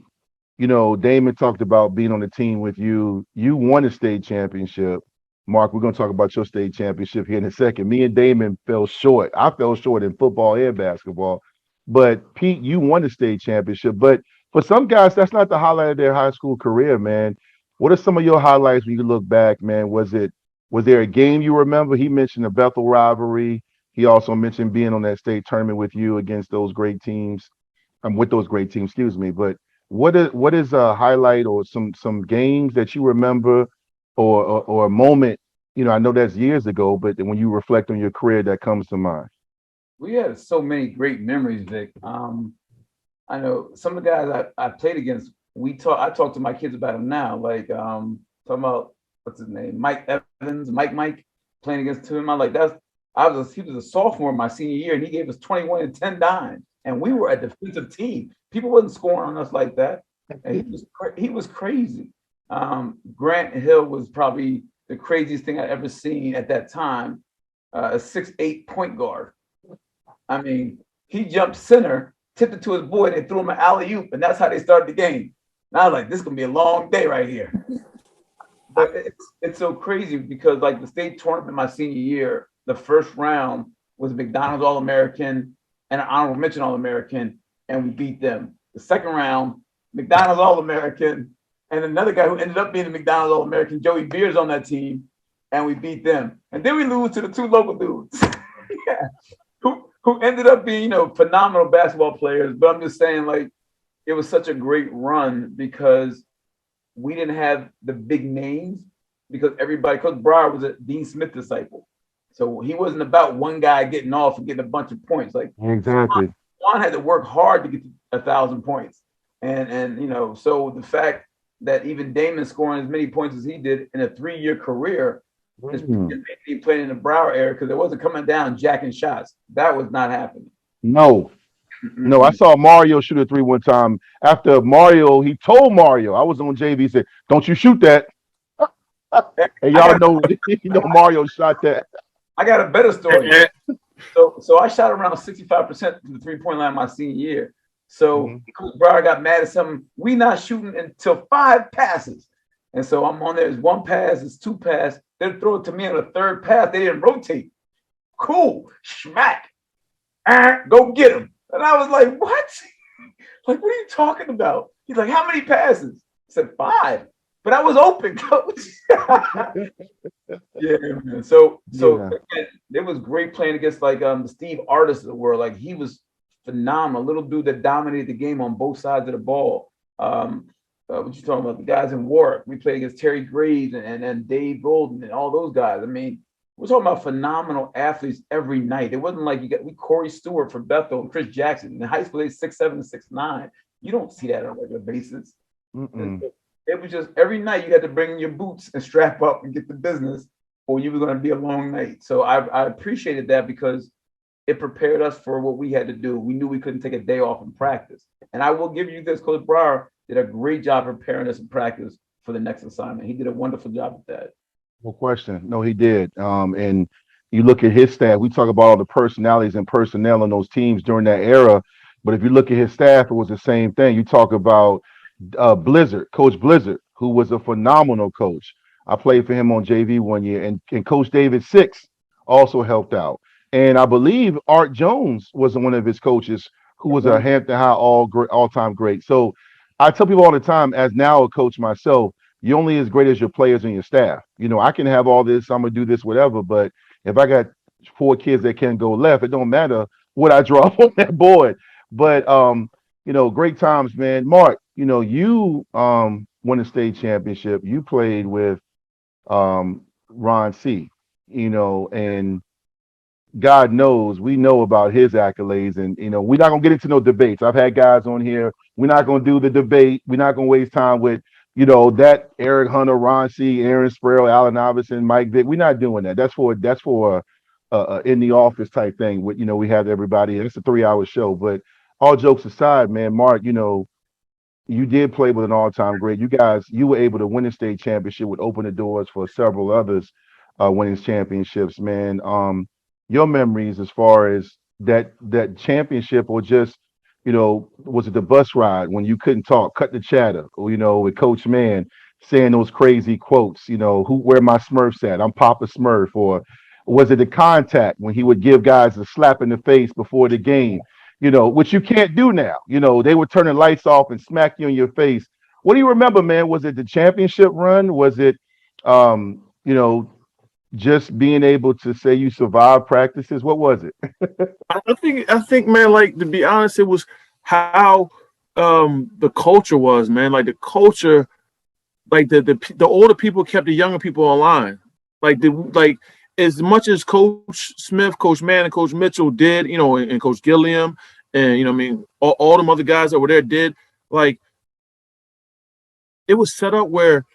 Damon talked about being on the team with you. You won a state championship. Marc, we're going to talk about your state championship here in a second. Me and Damon fell short. I fell short in football and basketball. But Pete, you won the state championship. But for some guys, that's not the highlight of their high school career, man. What are some of your highlights when you look back, man? Was there a game you remember? He mentioned the Bethel rivalry. He also mentioned being on that state tournament with you against those great teams. With those great teams, excuse me. But what is a highlight or some games that you remember, or a moment? I know that's years ago, but when you reflect on your career, that comes to mind. We had so many great memories, Vic. I know some of the guys I played against. I talk to my kids about them now, like talking about what's his name, Mike Evans, Mike, playing against him. He was a sophomore my senior year, and he gave us 21 and 10 dimes, and we were a defensive team. People wasn't scoring on us like that, and he was crazy. Grant Hill was probably the craziest thing I'd ever seen at that time. A 6'8" point guard. I mean, he jumped center, tipped it to his boy, and they threw him an alley-oop, and that's how they started the game. And I was like, this is going to be a long day right here. But it's so crazy because, like, the state tournament my senior year, the first round was McDonald's All-American and an honorable mention All-American, and we beat them. The second round, McDonald's All-American, and another guy who ended up being a McDonald's All-American, Joey Beers, on that team, and we beat them. And then we lose to the two local dudes. Yeah. Who ended up being, phenomenal basketball players. But I'm just saying, like, it was such a great run because we didn't have the big names, because everybody, Coach Breyer was a Dean Smith disciple. So he wasn't about one guy getting off and getting a bunch of points. Like Exactly. Juan had to work hard to get to 1,000 points. And so the fact that even Damon scoring as many points as he did in a 3-year career is maybe playing in the Brower era, because it wasn't coming down jacking shots. That was not happening. No, I saw Mario shoot a 3 one time. After Mario, he told Mario, I was on JV, he said, "Don't you shoot that." And y'all know, Mario shot that. I got a better story. So I shot around 65% from the 3-point line my senior year. So Coach Breyer got mad at something. We not shooting until 5 passes. And so I'm on there. It's 1 pass, it's 2 pass. They throw it to me on the 3rd pass. They didn't rotate. Cool. Schmack. Go get him. And I was like, what? Like, what are you talking about? He's like, how many passes? I said 5. But I was open, coach. Yeah, man. So again, it was great playing against like the Steve Artis of the world. Like, he was phenomenal. Little dude that dominated the game on both sides of the ball. What you talking about? The guys in Warwick. We played against Terry Graves and Dave Golden and all those guys. I mean, we're talking about phenomenal athletes every night. It wasn't like we Corey Stewart from Bethel and Chris Jackson. In high school, they 6'7" and 6'9". You don't see that on a regular basis. It was just every night you had to bring your boots and strap up and get the business, or you were going to be a long night. So I appreciated that, because it prepared us for what we had to do. We knew we couldn't take a day off in practice. And I will give you this, Coach Breyer did a great job preparing us in practice for the next assignment. He did a wonderful job with that. No question. No, he did. And you look at his staff, we talk about all the personalities and personnel on those teams during that era. But if you look at his staff, it was the same thing. You talk about Coach Blizzard, who was a phenomenal coach. I played for him on JV 1 year, and Coach David Six also helped out. And I believe Art Jones was one of his coaches, who was a Hampton High all-time great. So I tell people all the time, as now a coach myself, you're only as great as your players and your staff. I can have all this, I'm gonna do this, whatever. But if I got 4 kids that can't go left, it don't matter what I draw on that board. But great times, man. Mark, you won a state championship. You played with Ron C. And God knows we know about his accolades, and we're not gonna get into no debates. I've had guys on here. We're not gonna do the debate. We're not gonna waste time with that Eric Hunter, Ron C, Aaron Sproul, Allen Iverson, Mike Vick. We're not doing that. That's for in the office type thing. With we have everybody. It's a 3-hour show. But all jokes aside, man, Mark, you did play with an all-time great. You were able to win a state championship, would open the doors for several others winning championships, man. Your memories as far as that championship, or just, was it the bus ride when you couldn't talk, cut the chatter, or, with Coach Mann saying those crazy quotes, where my Smurfs at? I'm Papa Smurf. Or was it the contact when he would give guys a slap in the face before the game? Which you can't do now. They would turn the lights off and smack you in your face. What do you remember, man? Was it the championship run? Was it, just being able to say you survived practices? What was it? I think, man, like, to be honest, it was how the culture was, man. Like, the culture, like the older people kept the younger people online. Like, as much as Coach Smith, Coach Mann, and Coach Mitchell did, and Coach Gilliam, and all them other guys that were there did, like, it was set up where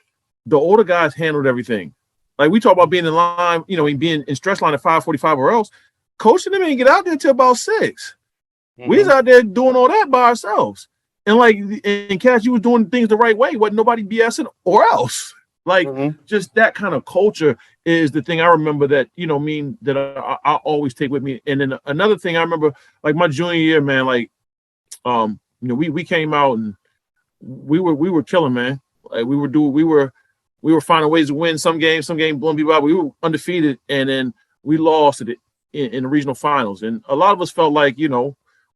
the older guys handled everything. Like, we talk about being in line, being in stretch line at 5:45 or else. Coach and them ain't get out there until about 6. We was out there doing all that by ourselves. And like, and Cash, you was doing things the right way. Wasn't nobody BSing or else. Like, just that kind of culture is the thing I remember that, that I always take with me. And then another thing I remember, like, my junior year, man, like, we came out and we were killing, man. Like, we were finding ways to win some games blowing people out. We were undefeated, and then we lost it in the regional finals. And a lot of us felt like,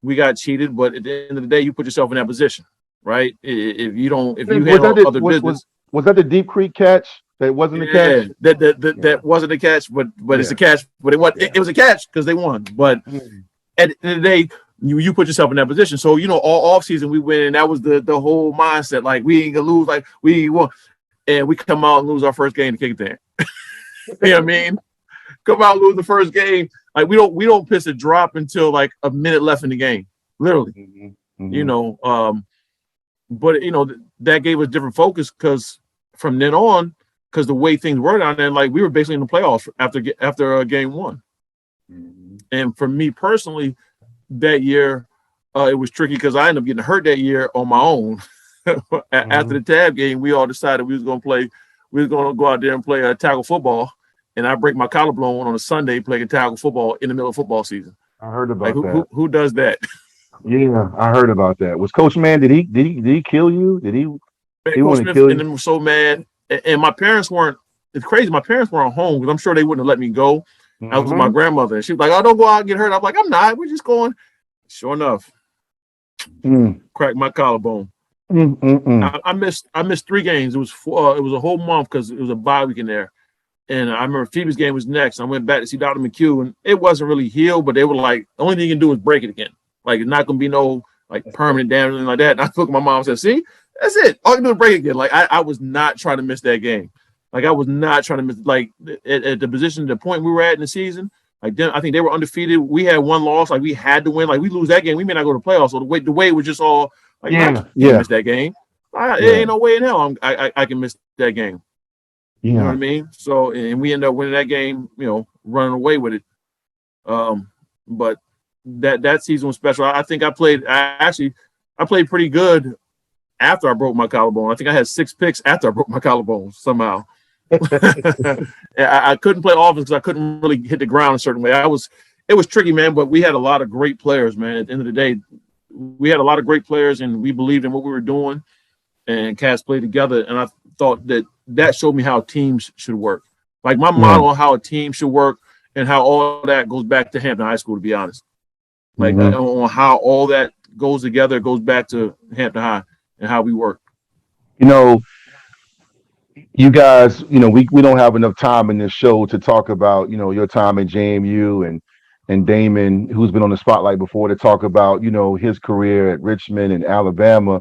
we got cheated, but at the end of the day, you put yourself in that position, right? If you handle other business. Was that the Deep Creek catch? That wasn't a catch? That wasn't a catch, but it's a catch. But it was a catch because they won. But at the end of the day, you put yourself in that position. So, all off season we win, and that was the whole mindset. Like, we ain't gonna lose, like we won. and we come out and lose our first game to kick it down. You know what I mean? Come out and lose the first game. Like we don't piss a drop until like a minute left in the game, literally. Mm-hmm. You know, but you know that gave us different focus because from then on, because the way things were down there, like we were basically in the playoffs after game one. Mm-hmm. And for me personally, that year it was tricky because I ended up getting hurt that year on my own. After the tab game, we all decided we was going to go out there and play tackle football, and I break my collarbone on a Sunday playing tackle football in the middle of football season. I heard about Like that. who does that? Yeah, I heard about that. Was Coach Man? Did he kill you? Did he? Man, He Coach want to Smith kill and you? them were so mad, and my parents weren't. It's crazy. My parents weren't home because I'm sure they wouldn't have let me go. I was with my grandmother, and she was like, "Oh, don't go out and get hurt." I'm like, "I'm not. We're just going." Sure enough, cracked my collarbone. I missed 3 games. It was a whole month because it was a bye week in there. And I remember Phoebe's game was next. I went back to see Dr. McHugh, and it wasn't really healed, but they were like, the only thing you can do is break it again. Like, it's not going to be no like permanent damage or anything like that. And I looked at my mom and said, see, that's it. All you can do is break it again. Like, I was not trying to miss that game. Like, I was not trying to miss, like, at the position, the point we were at in the season, like, then I think they were undefeated. We had 1 loss. Like, we had to win. Like, we lose that game, we may not go to playoffs. So the way it was just all, like, I can't miss that game. There ain't no way in hell I can miss that game. You know what I mean? So, and we ended up winning that game, you know, running away with it. But that season was special. I think I played pretty good after I broke my collarbone. I think I had 6 picks after I broke my collarbone somehow. I couldn't play offense because I couldn't really hit the ground a certain way. It was tricky, man, but we had a lot of great players, man. At the end of the day, we had a lot of great players and we believed in what we were doing, and cats played together. And I thought that showed me how teams should work. Like my model on how a team should work and how all that goes back to Hampton High School, to be honest. Like on how all that goes together, it goes back to Hampton High and how we work. You know, you guys, you know, we don't have enough time in this show to talk about, you know, your time at JMU and Damon, who's been on the spotlight before, to talk about, you know, his career at Richmond and Alabama.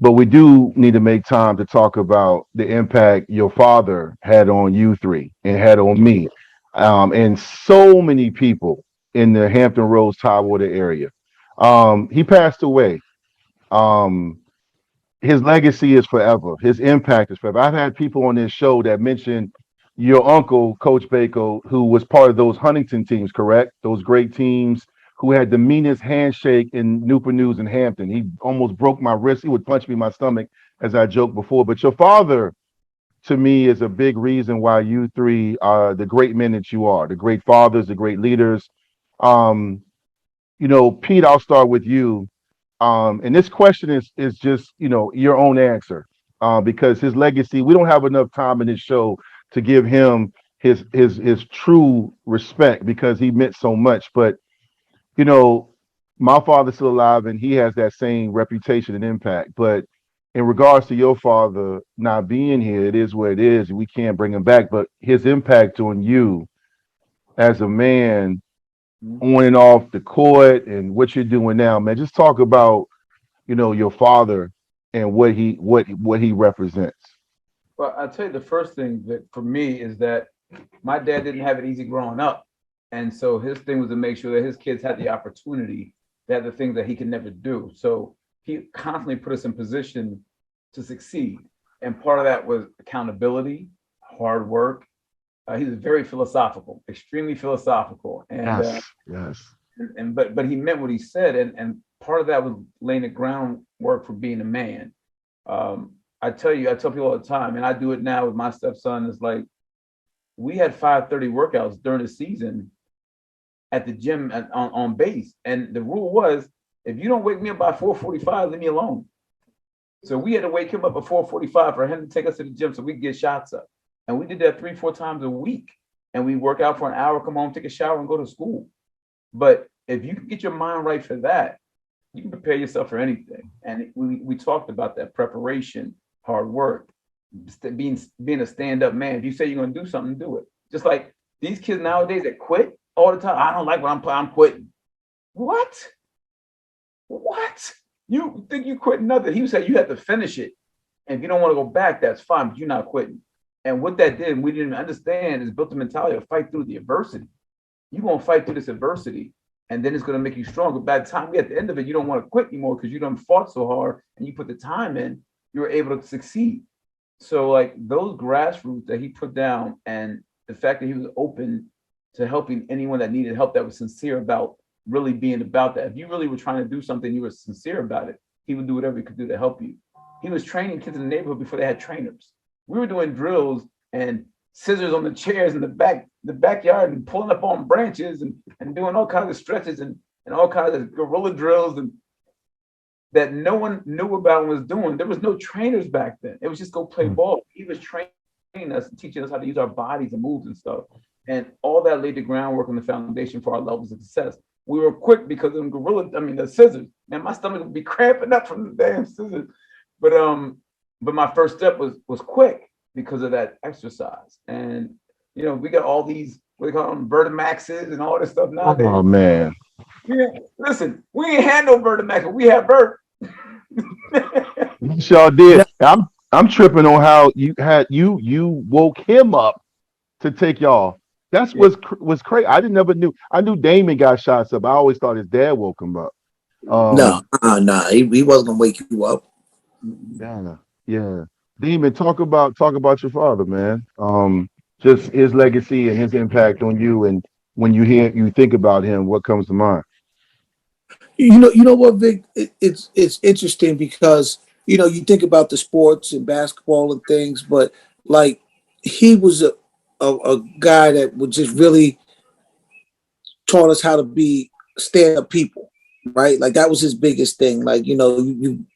But we do need to make time to talk about the impact your father had on you three and had on me, and so many people in the Hampton Roads Tidewater area. He passed away. His legacy is forever. His impact is forever. I've had people on this show that mentioned your uncle, Coach Bacote, who was part of those Huntington teams, correct? Those great teams who had the meanest handshake in Newport News and Hampton. He almost broke my wrist. He would punch me in my stomach, as I joked before. But your father, to me, is a big reason why you three are the great men that you are, the great fathers, the great leaders. You know, Pete, I'll start with you. And this question is just, you know, your own answer, because his legacy, we don't have enough time in this show to give him his true respect because he meant so much. But you know, my father's still alive and he has that same reputation and impact. But in regards to your father not being here, it is what it is. We can't bring him back. But his impact on you as a man on and off the court and what you're doing now, man, just talk about, you know, your father and what he represents. Well, I'll tell you the first thing that for me is that my dad didn't have it easy growing up. And so his thing was to make sure that his kids had the opportunity to have the things that he could never do. So he constantly put us in position to succeed. And part of that was accountability, hard work. He was very philosophical, extremely philosophical. And Yes. But he meant what he said. And part of that was laying the groundwork for being a man. I tell people all the time, and I do it now with my stepson, is like, we had 5:30 workouts during the season at the gym on base. And the rule was, if you don't wake me up by 4:45, leave me alone. So we had to wake him up at 4:45 for him to take us to the gym so we could get shots up. And we did that 3-4 times a week. And we work out for an hour, come home, take a shower, and go to school. But if you can get your mind right for that, you can prepare yourself for anything. And we talked about that preparation, hard work, being a stand-up man. If you say you're going to do something, do it. Just like these kids nowadays that quit all the time. I don't like what I'm quitting. What? You think you quit nothing? He said you have to finish it. And if you don't want to go back, that's fine, but you're not quitting. And what that did, we didn't understand, is built the mentality of fight through the adversity. You're going to fight through this adversity, and then it's going to make you stronger. By the time you're at the end of it, you don't want to quit anymore because you done fought so hard and you put the time in, you were able to succeed. So like those grassroots that he put down, and the fact that he was open to helping anyone that needed help, that was sincere about really being about that. If you really were trying to do something, you were sincere about it, he would do whatever he could do to help you. He was training kids in the neighborhood before they had trainers. We were doing drills and scissors on the chairs in the backyard and pulling up on branches and doing all kinds of stretches and all kinds of gorilla drills and that no one knew about and was doing. There was no trainers back then. It was just go play ball. He was training us and teaching us how to use our bodies and moves and stuff. And all that laid the groundwork and the foundation for our levels of success. We were quick because of the scissors. Man, my stomach would be cramping up from the damn scissors. But my first step was quick because of that exercise. And we got all these, what they call them, Vertimaxes and all this stuff nowadays. Oh man. Yeah, listen, we ain't had no Vertimax, but we had Vert. Y'all did. I'm tripping on how you woke him up to take y'all. That's was crazy. Never knew. I knew Damon got shots up. I always thought his dad woke him up. No, he wasn't gonna wake you up. Yeah. Damon, talk about your father, man. Just his legacy and his impact on you, and when you think about him, what comes to mind? You know what, Vic? It's interesting because you think about the sports and basketball and things, but like he was a guy that would just really taught us how to be stand-up people, right? Like that was his biggest thing. Like you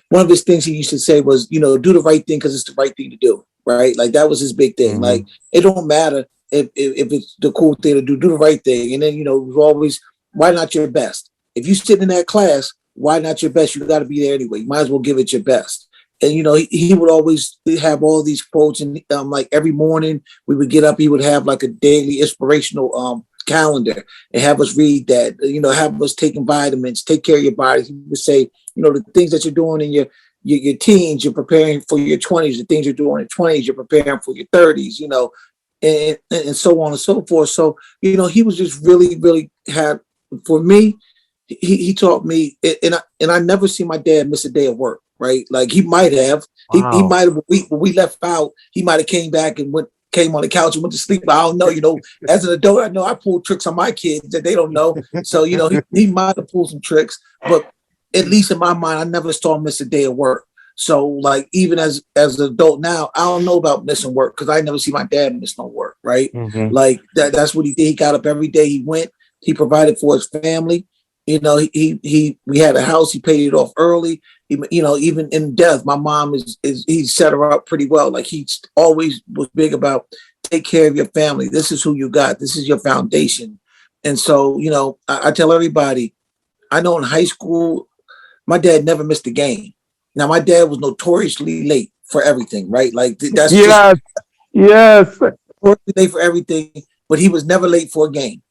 one of his things he used to say was, do the right thing because it's the right thing to do, right? Like that was his big thing. Mm-hmm. Like it don't matter if it's the cool thing to do the right thing. And then it was always, why not your best? If you sit in that class, why not your best? You got to be there anyway. You might as well give it your best. And he would always have all these quotes, and like every morning we would get up, he would have like a daily inspirational calendar and have us read that, have us taking vitamins, take care of your body. He would say, the things that you're doing in your teens, you're preparing for your 20s. The things you're doing in 20s, you're preparing for your 30s, and so on and so forth. So, he was just really, really for me, he taught me, and I never see my dad miss a day of work, right? Like he might have, Wow. he might have, when we left out, he might have came back and came on the couch and went to sleep. I don't know, as an adult, I know I pulled tricks on my kids that they don't know. So, he might have pulled some tricks, but at least in my mind, I never saw him miss a day of work. So like, even as an adult now, I don't know about missing work because I never see my dad miss no work, right? Mm-hmm. Like that's what he did. He got up every day. He went, he provided for his family. We had a house, he paid it off early. Even in death, my mom he set her up pretty well. Like he always was big about take care of your family. This is who you got. This is your foundation. And so, I tell everybody, I know in high school, my dad never missed a game. Now, my dad was notoriously late for everything, right? Like that's yes. notoriously late for everything, but he was never late for a game.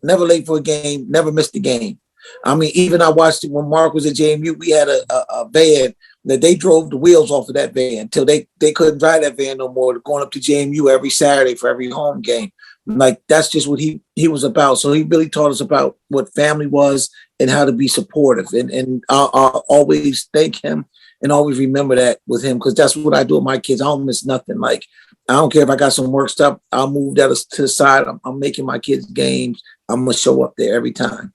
Never late for a game, never missed a game. I mean, even I watched it when Mark was at JMU, we had a van that they drove the wheels off of that van until they couldn't drive that van no more, going up to JMU every Saturday for every home game. Like, that's just what he was about. So he really taught us about what family was and how to be supportive. And I'll always thank him and always remember that with him, because that's what I do with my kids. I don't miss nothing. Like, I don't care if I got some work stuff, I'll move that to the side. I'm making my kids games. I'm going to show up there every time.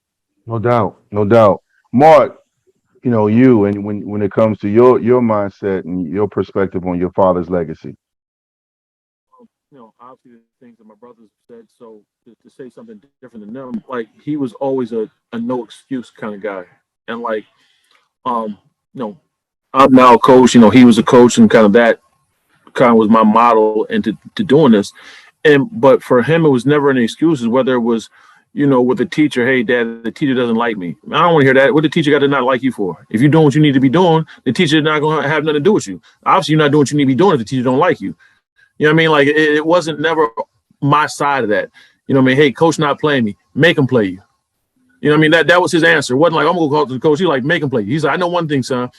No doubt. Marc, you, and when it comes to your mindset and your perspective on your father's legacy. Obviously the things that my brothers said. So to say something different than them, like he was always a no excuse kind of guy. And like, I'm now a coach, he was a coach, and that kind of was my model into doing this. But for him, it was never any excuses, whether it was, with the teacher, hey, dad, the teacher doesn't like me. I don't want to hear that. What the teacher got to not like you for? If you're doing what you need to be doing, the teacher's not going to have nothing to do with you. Obviously, you're not doing what you need to be doing if the teacher don't like you. You know what I mean? Like, it wasn't never my side of that. Hey, coach not playing me. Make him play you. You know what I mean? That was his answer. It wasn't like, I'm going to go call to the coach. He's like, make him play you. He's like, I know one thing, son.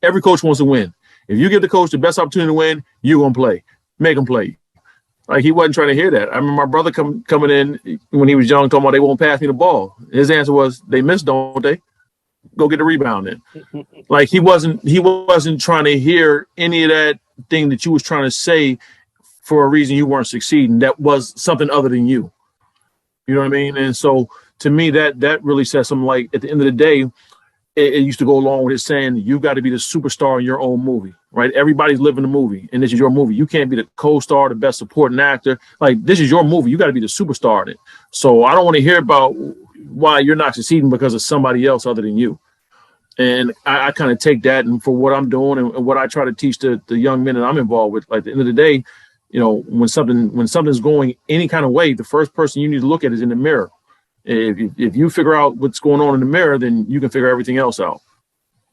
Every coach wants to win. If you give the coach the best opportunity to win, you're gonna play. Make them play. Like, he wasn't trying to hear that. I remember my brother coming in when he was young, talking about they won't pass me the ball. His answer was, they miss, don't they? Go get the rebound then. Like, he wasn't trying to hear any of that thing that you was trying to say for a reason you weren't succeeding. That was something other than you. You know what I mean? And so to me, that really says something. Like, at the end of the day, it used to go along with it saying, you got to be the superstar in your own movie, right? Everybody's living the movie, and this is your movie. You can't be the co-star, the best supporting actor. Like, this is your movie. You got to be the superstar in it. So I don't want to hear about why you're not succeeding because of somebody else other than you. And I kind of take that, and for what I'm doing and what I try to teach the young men that I'm involved with, like, at the end of the day, you know, when something's going any kind of way, the first person you need to look at is in the mirror. If you figure out what's going on in the mirror, then you can figure everything else out.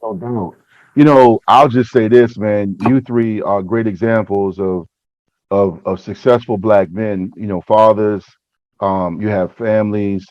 Oh, no. You know, I'll just say this, man. You three are great examples of successful black men. You know, fathers. You have families.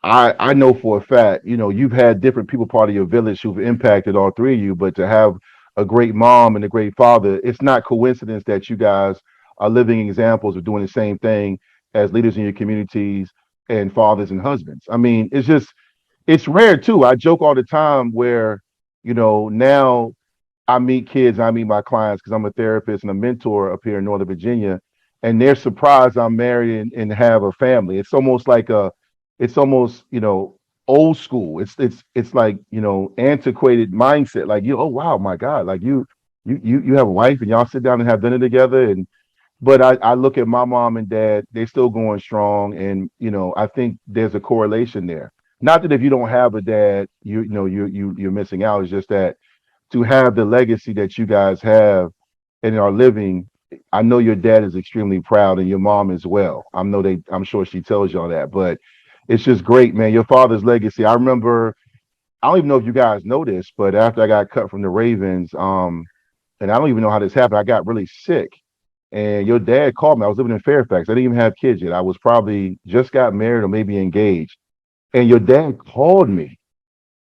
I know for a fact, you know, you've had different people part of your village who've impacted all three of you, but to have a great mom and a great father, it's not coincidence that you guys are living examples of doing the same thing as leaders in your communities and fathers and husbands. I mean, it's rare too. I joke all the time where, you know, now I meet kids, I meet my clients because I'm a therapist and a mentor up here in Northern Virginia, and they're surprised I'm married and have a family. It's almost, you know, old school. It's like, you know, antiquated mindset. Like, you, oh wow, my God, like you have a wife and y'all sit down and have dinner together. And but I look at my mom and dad, they're still going strong, and you know, I think there's a correlation there. Not that if you don't have a dad, you know you're missing out. It's just that to have the legacy that you guys have and are living, I know your dad is extremely proud and your mom as well. I'm sure she tells y'all that, but it's just great, man. Your father's legacy. I remember, I don't even know if you guys know this, but after I got cut from the Ravens, and I don't even know how this happened, I got really sick. And your dad called me. I was living in Fairfax. I didn't even have kids yet. I was probably just got married or maybe engaged. And your dad called me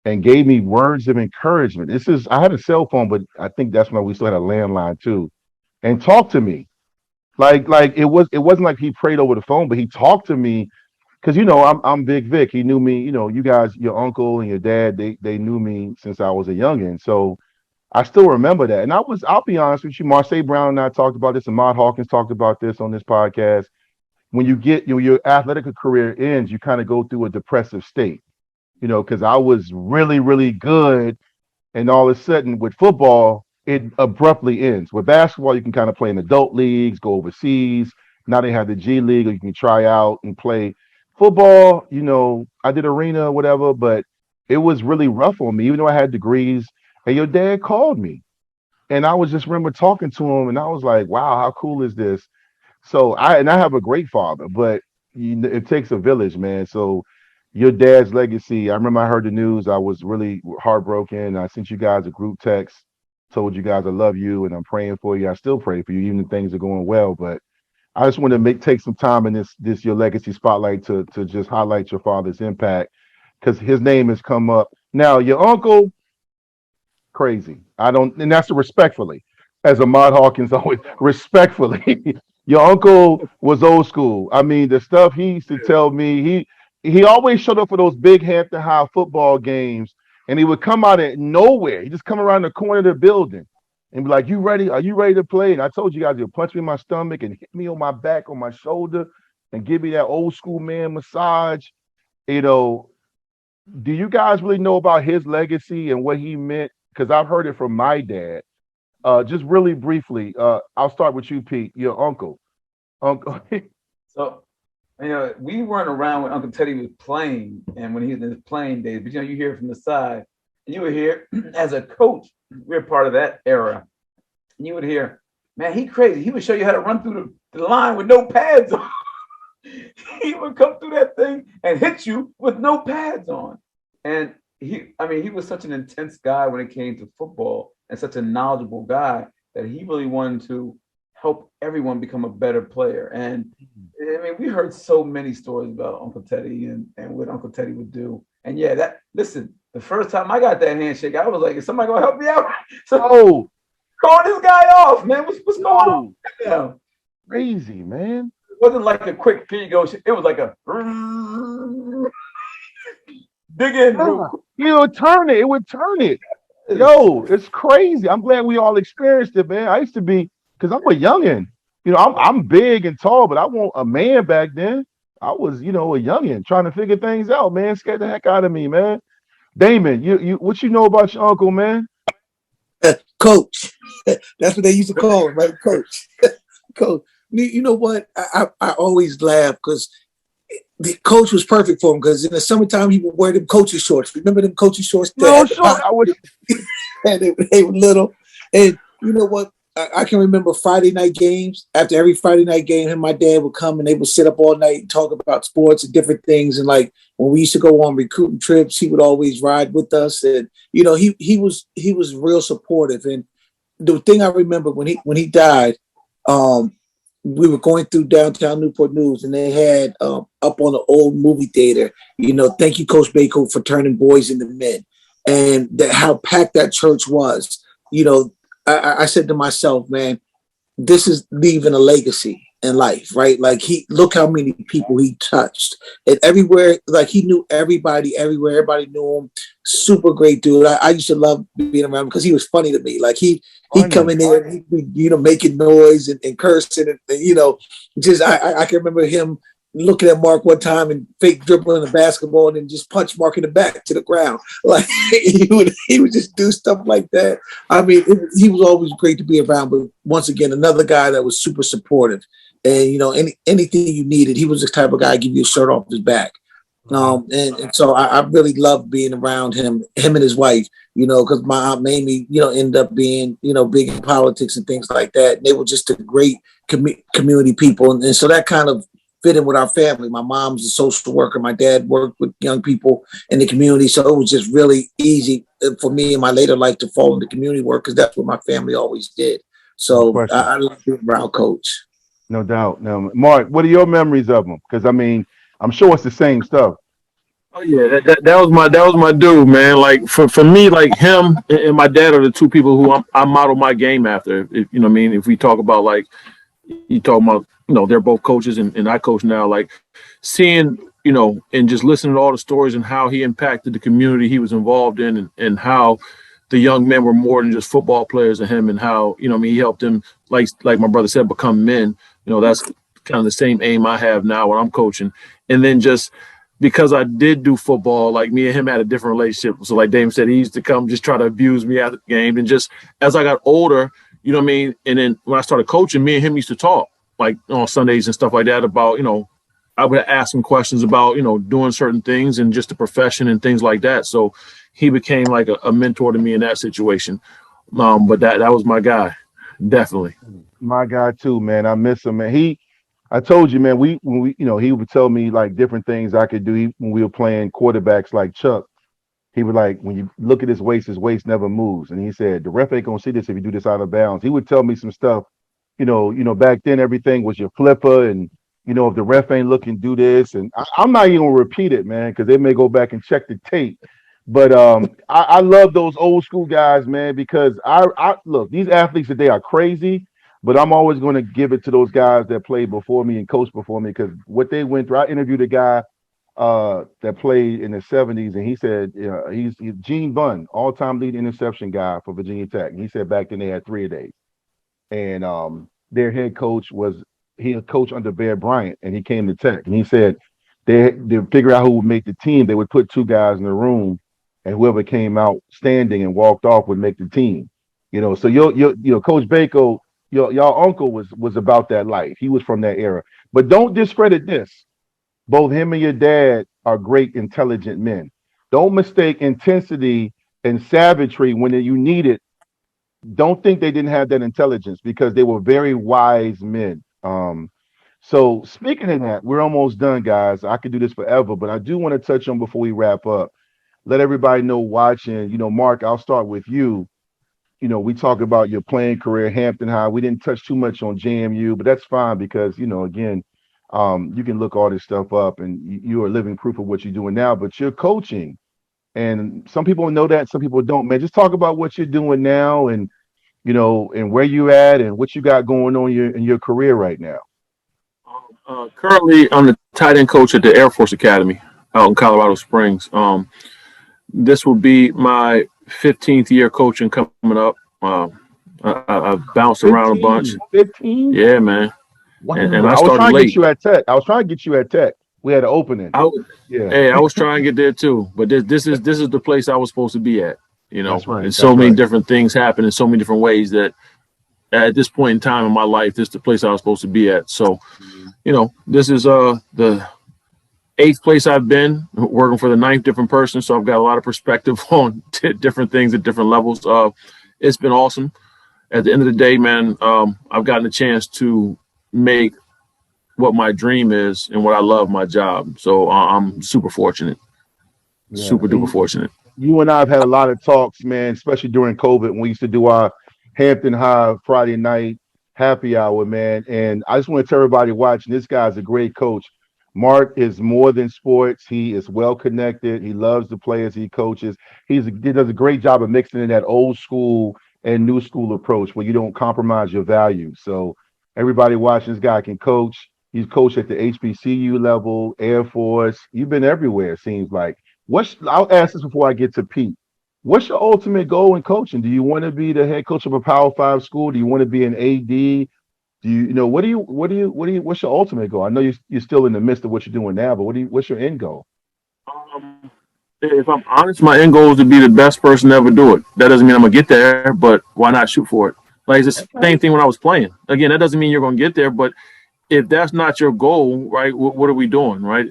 and gave me words of encouragement. I had a cell phone, but I think that's when we still had a landline too. And talked to me. Like it wasn't like he prayed over the phone, but he talked to me because you know I'm Big Vic. He knew me, you know, you guys, your uncle and your dad, they knew me since I was a youngin'. So I still remember that. And I'll be honest with you, Marseille Brown and I talked about this, and Maud Hawkins talked about this on this podcast. When you get, you know, your athletic career ends, you kind of go through a depressive state, you know, because I was really, really good. And all of a sudden with football, it abruptly ends. With basketball, you can kind of play in adult leagues, go overseas. Now they have the G League, or you can try out and play. Football, you know, I did arena or whatever, but it was really rough on me, even though I had degrees. And your dad called me. And I was just remember talking to him, and I was like, wow, how cool is this? So I have a great father, but it takes a village, man. So your dad's legacy. I remember I heard the news. I was really heartbroken. I sent you guys a group text, told you guys I love you and I'm praying for you. I still pray for you, even if things are going well. But I just want to take some time in this your legacy spotlight to just highlight your father's impact because his name has come up. Now your uncle, crazy. I don't, and that's respectfully, as Ahmad Hawkins always respectfully. Your uncle was old school. I mean, the stuff he used to tell me, he always showed up for those big Hampton High football games, and he would come out of nowhere. He just come around the corner of the building and be like, "You ready? Are you ready to play?" And I told you guys, he'll punch me in my stomach and hit me on my back, on my shoulder, and give me that old school man massage. You know, do you guys really know about his legacy and what he meant? Because I've heard it from my dad. Just really briefly, I'll start with you, Pete, your uncle. Uncle. So, you know, we weren't around when Uncle Teddy was playing and when he was in his playing days, but you know, you hear it from the side. And you would hear, as a coach, we're part of that era. And you would hear, man, he crazy. He would show you how to run through the line with no pads on. He would come through that thing and hit you with no pads on. And he was such an intense guy when it came to football and such a knowledgeable guy that he really wanted to help everyone become a better player. And I mean, we heard so many stories about Uncle Teddy and what Uncle Teddy would do. And yeah, listen, the first time I got that handshake, I was like, is somebody gonna help me out? So Calling this guy off, man. What's going on now? Crazy, man. It wasn't like a quick, here you go. It was like a dig in. You would turn it. It would turn it. Yo, it's crazy. I'm glad we all experienced it, man. I used to be, because I'm a youngin. I'm big and tall, but I wasn't a man back then. I was, a youngin trying to figure things out, man. Scared the heck out of me, man. Damon, you what you know about your uncle, man? Coach. That's what they used to call him, right? Coach. Coach. You know what? I always laugh because the coach was perfect for him, because in the summertime he would wear them coaching shorts. Remember them coaching shorts? No, sure. I would. And they were little. And you know what? I can remember Friday night games. After every Friday night game, him and my dad would come and they would sit up all night and talk about sports and different things. And like when we used to go on recruiting trips, he would always ride with us. And he was real supportive. And the thing I remember when he died, we were going through downtown Newport News, and they had up on the old movie theater, thank you, Coach Bacote, for turning boys into men, and how packed that church was. I said to myself, man, this is leaving a legacy in life, right? Like look how many people he touched, and everywhere, like he knew everybody everywhere. Everybody knew him. Super great dude. I used to love being around him because he was funny to me. Like he'd come in there, and he'd be, making noise and cursing, and just I can remember him looking at Mark one time and fake dribbling the basketball and then just punch Mark in the back to the ground. Like he would just do stuff like that. I mean, he was always great to be around, but once again, another guy that was super supportive. And anything you needed, he was the type of guy to give you a shirt off his back. And so I really loved being around him and his wife, because my aunt Mamie, ended up being, big in politics and things like that. And they were just a great community people. And so that kind of fit in with our family. My mom's a social worker. My dad worked with young people in the community. So it was just really easy for me in my later life to fall into community work, because that's what my family always did. So I love being around Coach. No doubt. Now, Mark, what are your memories of him? Because I'm sure it's the same stuff. Oh yeah, that was my dude, man. Like for me, like him and my dad are the two people who I model my game after. If you know what I mean. If we talk about, like, you talk about, they're both coaches and I coach now. Like seeing, and just listening to all the stories and how he impacted the community he was involved in, and how the young men were more than just football players to him, and how, he helped them, like my brother said, become men. That's kind of the same aim I have now when I'm coaching. And then just because I did do football, like me and him had a different relationship. So like Damon said, he used to come just try to abuse me after the game. And just as I got older, and then when I started coaching, me and him used to talk, like on Sundays and stuff like that about, I would ask him questions about, doing certain things and just the profession and things like that. So he became like a mentor to me in that situation. But that was my guy, definitely. My guy too, man. I miss him, man. I told you, man. When we, he would tell me like different things I could do. When we were playing quarterbacks like Chuck, he would, like, when you look at his waist never moves. And he said, the ref ain't gonna see this if you do this out of bounds. He would tell me some stuff. Back then everything was your flipper, and if the ref ain't looking, do this. And I'm not even gonna repeat it, man, because they may go back and check the tape. But I love those old school guys, man, because I look, these athletes today are crazy, but I'm always going to give it to those guys that played before me and coached before me, because what they went through. I interviewed a guy that played in the 70s, and he said he's Gene Bunn, all-time lead interception guy for Virginia Tech. And he said back then they had 3 a day, and their head coach he coached under Bear Bryant, and he came to Tech, and he said they figure out who would make the team. They would put 2 guys in the room, and whoever came out standing and walked off would make the team. So your Coach Bacote, your uncle was about that life. He was from that era. But don't discredit this. Both him and your dad are great, intelligent men. Don't mistake intensity and savagery when you need it. Don't think they didn't have that intelligence, because they were very wise men. So speaking of that, we're almost done, guys. I could do this forever, but I do want to touch on, before we wrap up, let everybody know watching. Mark, I'll start with you. We talk about your playing career, Hampton High. We didn't touch too much on JMU, but that's fine, because, again, you can look all this stuff up, and you are living proof of what you're doing now, but you're coaching. And some people know that, some people don't, man. Just talk about what you're doing now, and and where you at and what you got going on in your career right now. Currently, I'm the tight end coach at the Air Force Academy out in Colorado Springs. This will be my 15th year coaching coming up. I've bounced around a bunch. 15? Yeah, man. Wow. And I I was started trying to get late. you at Tech. I was trying to get you at Tech. We had an opening. Yeah. Hey, I was trying to get there too, but this is the place I was supposed to be at. That's right. And so many different things happen in so many different ways that at this point in time in my life, this is the place I was supposed to be at. So, this is the 8th place I've been working for the 9th different person. So I've got a lot of perspective on different things at different levels. It's been awesome. At the end of the day, man, I've gotten a chance to make what my dream is and what I love, my job. So I'm super fortunate, super duper fortunate. You and I have had a lot of talks, man, especially during COVID when we used to do our Hampton High Friday night happy hour, man. And I just want to tell everybody watching, this guy's a great coach. Marc is more than sports. He is well connected. He loves the players he coaches. He does a great job of mixing in that old school and new school approach where you don't compromise your values. So everybody watching, this guy can coach. He's coached at the HBCU level, Air Force. You've been everywhere, it seems like. I'll ask this before I get to Pete. What's your ultimate goal in coaching? Do you want to be the head coach of a Power 5 school? Do you want to be an AD? What's your ultimate goal? I know you're still in the midst of what you're doing now, but what's your end goal? If I'm honest, my end goal is to be the best person to ever do it. That doesn't mean I'm gonna get there, but why not shoot for it? Like it's the same thing when I was playing. Again, that doesn't mean you're gonna get there, but if that's not your goal, right? What are we doing, right?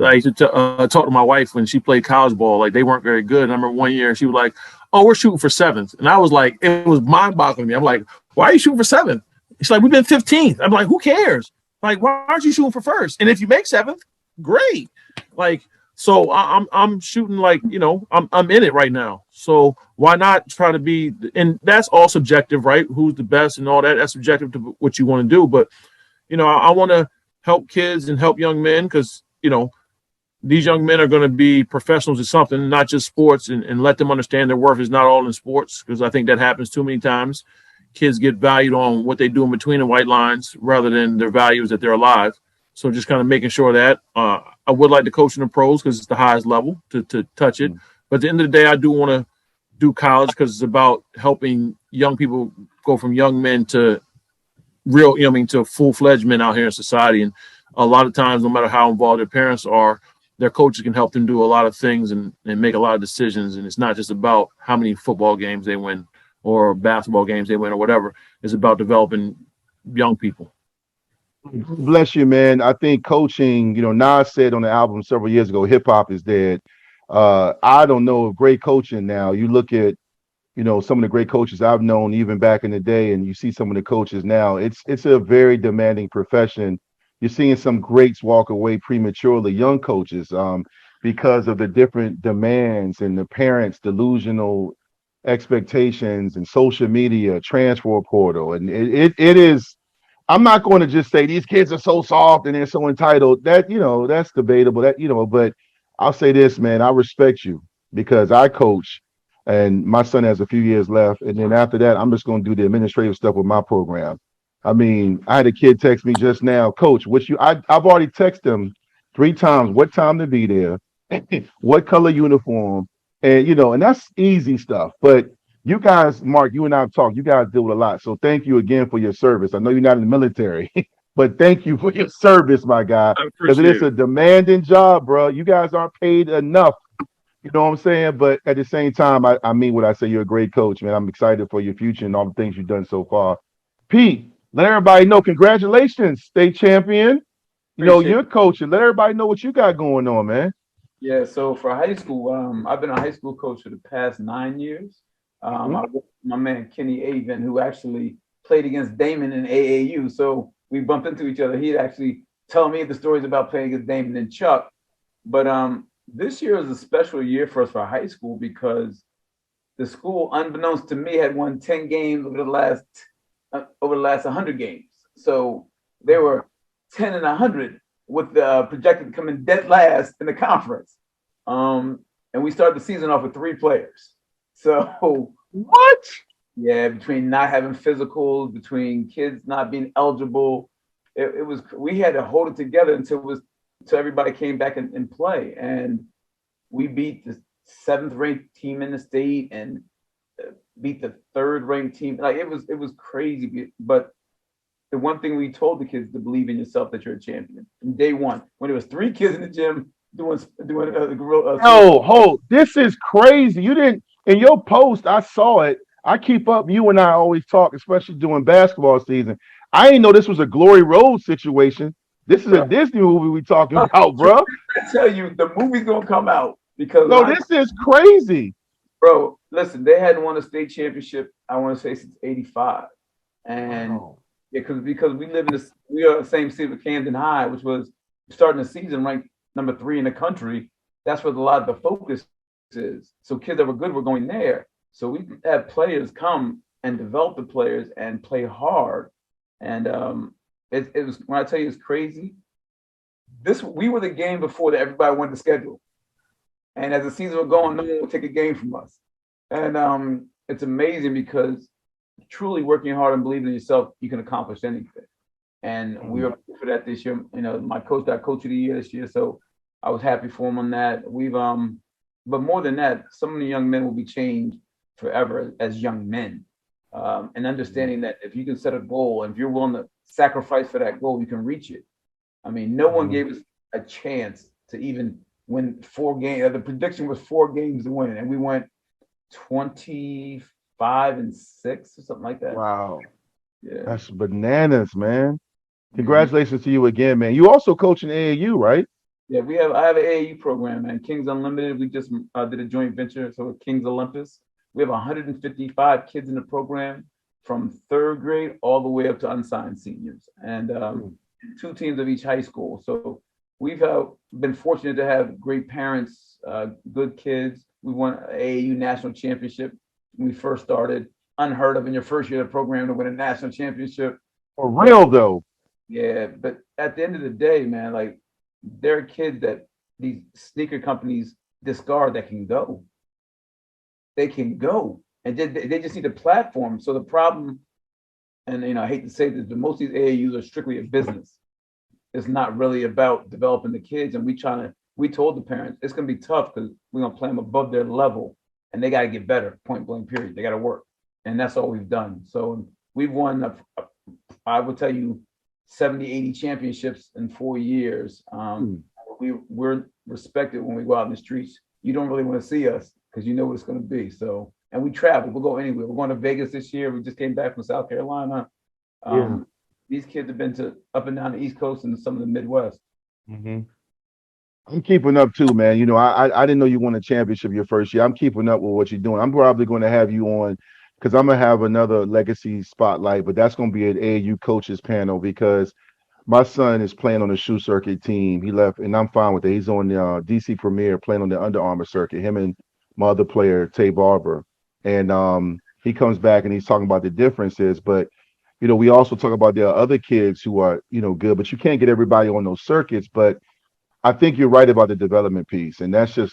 I used to talk to my wife when she played college ball. Like they weren't very good. And I remember one year she was like, "Oh, we're shooting for 7th," and I was like, it was mind-boggling to me. I'm like, "Why are you shooting for 7th?" She's like, "We've been 15th." I'm like, "Who cares? Like, why aren't you shooting for 1st? And if you make 7th, great." Like, so I'm shooting like I'm in it right now. So why not try to be? And that's all subjective, right? Who's the best and all that? That's subjective to what you want to do, but. I want to help kids and help young men because, these young men are going to be professionals at something, not just sports, and let them understand their worth is not all in sports because I think that happens too many times. Kids get valued on what they do in between the white lines rather than their values that they're alive. So just kind of making sure that I would like to coach in the pros because it's the highest level to touch it. But at the end of the day, I do want to do college because it's about helping young people go from young men to to full-fledged men out here in society. And a lot of times, no matter how involved their parents are, their coaches can help them do a lot of things and make a lot of decisions. And it's not just about how many football games they win or basketball games they win or whatever. It's about developing young people. Bless you, man. I think coaching, Nas said on the album several years ago, hip hop is dead. I don't know of great coaching now. You look at some of the great coaches I've known even back in the day, and you see some of the coaches now, it's a very demanding profession. You're seeing some greats walk away prematurely, young coaches, because of the different demands and the parents' delusional expectations and social media, transfer portal. And it is, I'm not going to just say these kids are so soft and they're so entitled. That's debatable. But I'll say this, man, I respect you because I coach and my son has a few years left. And then after that, I'm just going to do the administrative stuff with my program. I mean, I had a kid text me just now, Coach, I've already texted him 3 times, what time to be there, what color uniform, and and that's easy stuff. But you guys, Marc, you and I have talked, you guys deal with a lot. So thank you again for your service. I know you're not in the military, but thank you for your service, my guy. Because it is a demanding job, bro. You guys aren't paid enough. You know what I'm saying? But at the same time, I mean what I say. You're a great coach, man. I'm excited for your future and all the things you've done so far. Pete, let everybody know. Congratulations, state champion. You're coaching. Let everybody know what you got going on, man. Yeah, so for high school, I've been a high school coach for the past 9 years. I worked with my man Kenny Avon, who actually played against Damon in AAU. So we bumped into each other. He'd actually tell me the stories about playing against Damon and Chuck. But this year is a special year for us for high school because the school, unbeknownst to me, had won 10 games over the last 100 games. So they were 10 and 100 with the projected to come in dead last in the conference. And we started the season off with 3 players. So what? Yeah, between not having physicals, between kids not being eligible, it was we had to hold it together until everybody came back and play, and we beat the seventh ranked team in the state and beat the third ranked team. Like it was crazy, but the one thing we told the kids to believe in yourself that you're a champion from day one. When there was 3 kids in the gym doing Oh, hold! This is crazy. You didn't in your post. I saw it. I keep up. You and I always talk, especially during basketball season. I didn't know this was a Glory Road situation. This is a Disney movie we talking about, bro. I tell you, the movie's gonna come out because No, this is crazy. bro, listen, they hadn't won a state championship, I want to say since '85. And Wow. yeah, because we are the same city with Camden High, which was starting the season ranked number 3 in the country. That's where a lot of the focus is. So kids that were good were going there. So we had players come and develop the players and play hard. And it was, when I tell you it's crazy, we were the game before that everybody wanted to schedule. And as the season was going, no one would take a game from us. And it's amazing because truly working hard and believing in yourself, you can accomplish anything. And we were for that this year. You know, my coach got coach of the year this year, so I was happy for him on that. But more than that, some of the young men will be changed forever as young men. And understanding that if you can set a goal and if you're willing to sacrifice for that goal, you can reach it. I mean, no one gave us a chance to even win 4 games. The prediction was 4 games to win, and we went 25-6 or something like that. Wow. Yeah. That's bananas, man. Congratulations to you again, man. You also coach in AAU, right? Yeah, I have an AAU program, man. Kings Unlimited. We just did a joint venture, so Kings Olympus. We have 155 kids in the program from 3rd grade all the way up to unsigned seniors, and 2 teams of each high school. So we've been fortunate to have great parents, good kids. We won an AAU national championship when we first started. Unheard of in your first year of the program to win a national championship. For real though. Yeah, but at the end of the day, man, like there are kids that these sneaker companies discard that can go. They can go, and they just need a platform. So the problem, and I hate to say this, but most of these AAUs are strictly a business. It's not really about developing the kids, and we told the parents it's gonna be tough because we're gonna play them above their level, and they got to get better. Point blank. Period. They got to work, and that's all we've done. So we've won. I would tell you 70, 80 championships in 4 years. We're respected when we go out in the streets. You don't really want to see us because you know what it's going to be. So, and we travel. We'll go anywhere. We're going to Vegas this year. We just came back from South Carolina. These kids have been to up and down the East Coast and some of the Midwest. I'm keeping up too, man. I didn't know you won a championship your first year. I'm keeping up with what you're doing. I'm probably going to have you on because I'm going to have another Legacy Spotlight, but that's going to be an AAU coaches panel because my son is playing on the shoe circuit team. He left, and I'm fine with it. He's on the DC Premier playing on the Under Armour circuit, him and my other player, Tay Barber. And he comes back and he's talking about the differences. But, we also talk about there are other kids who are, good, but you can't get everybody on those circuits. But I think you're right about the development piece. And that's a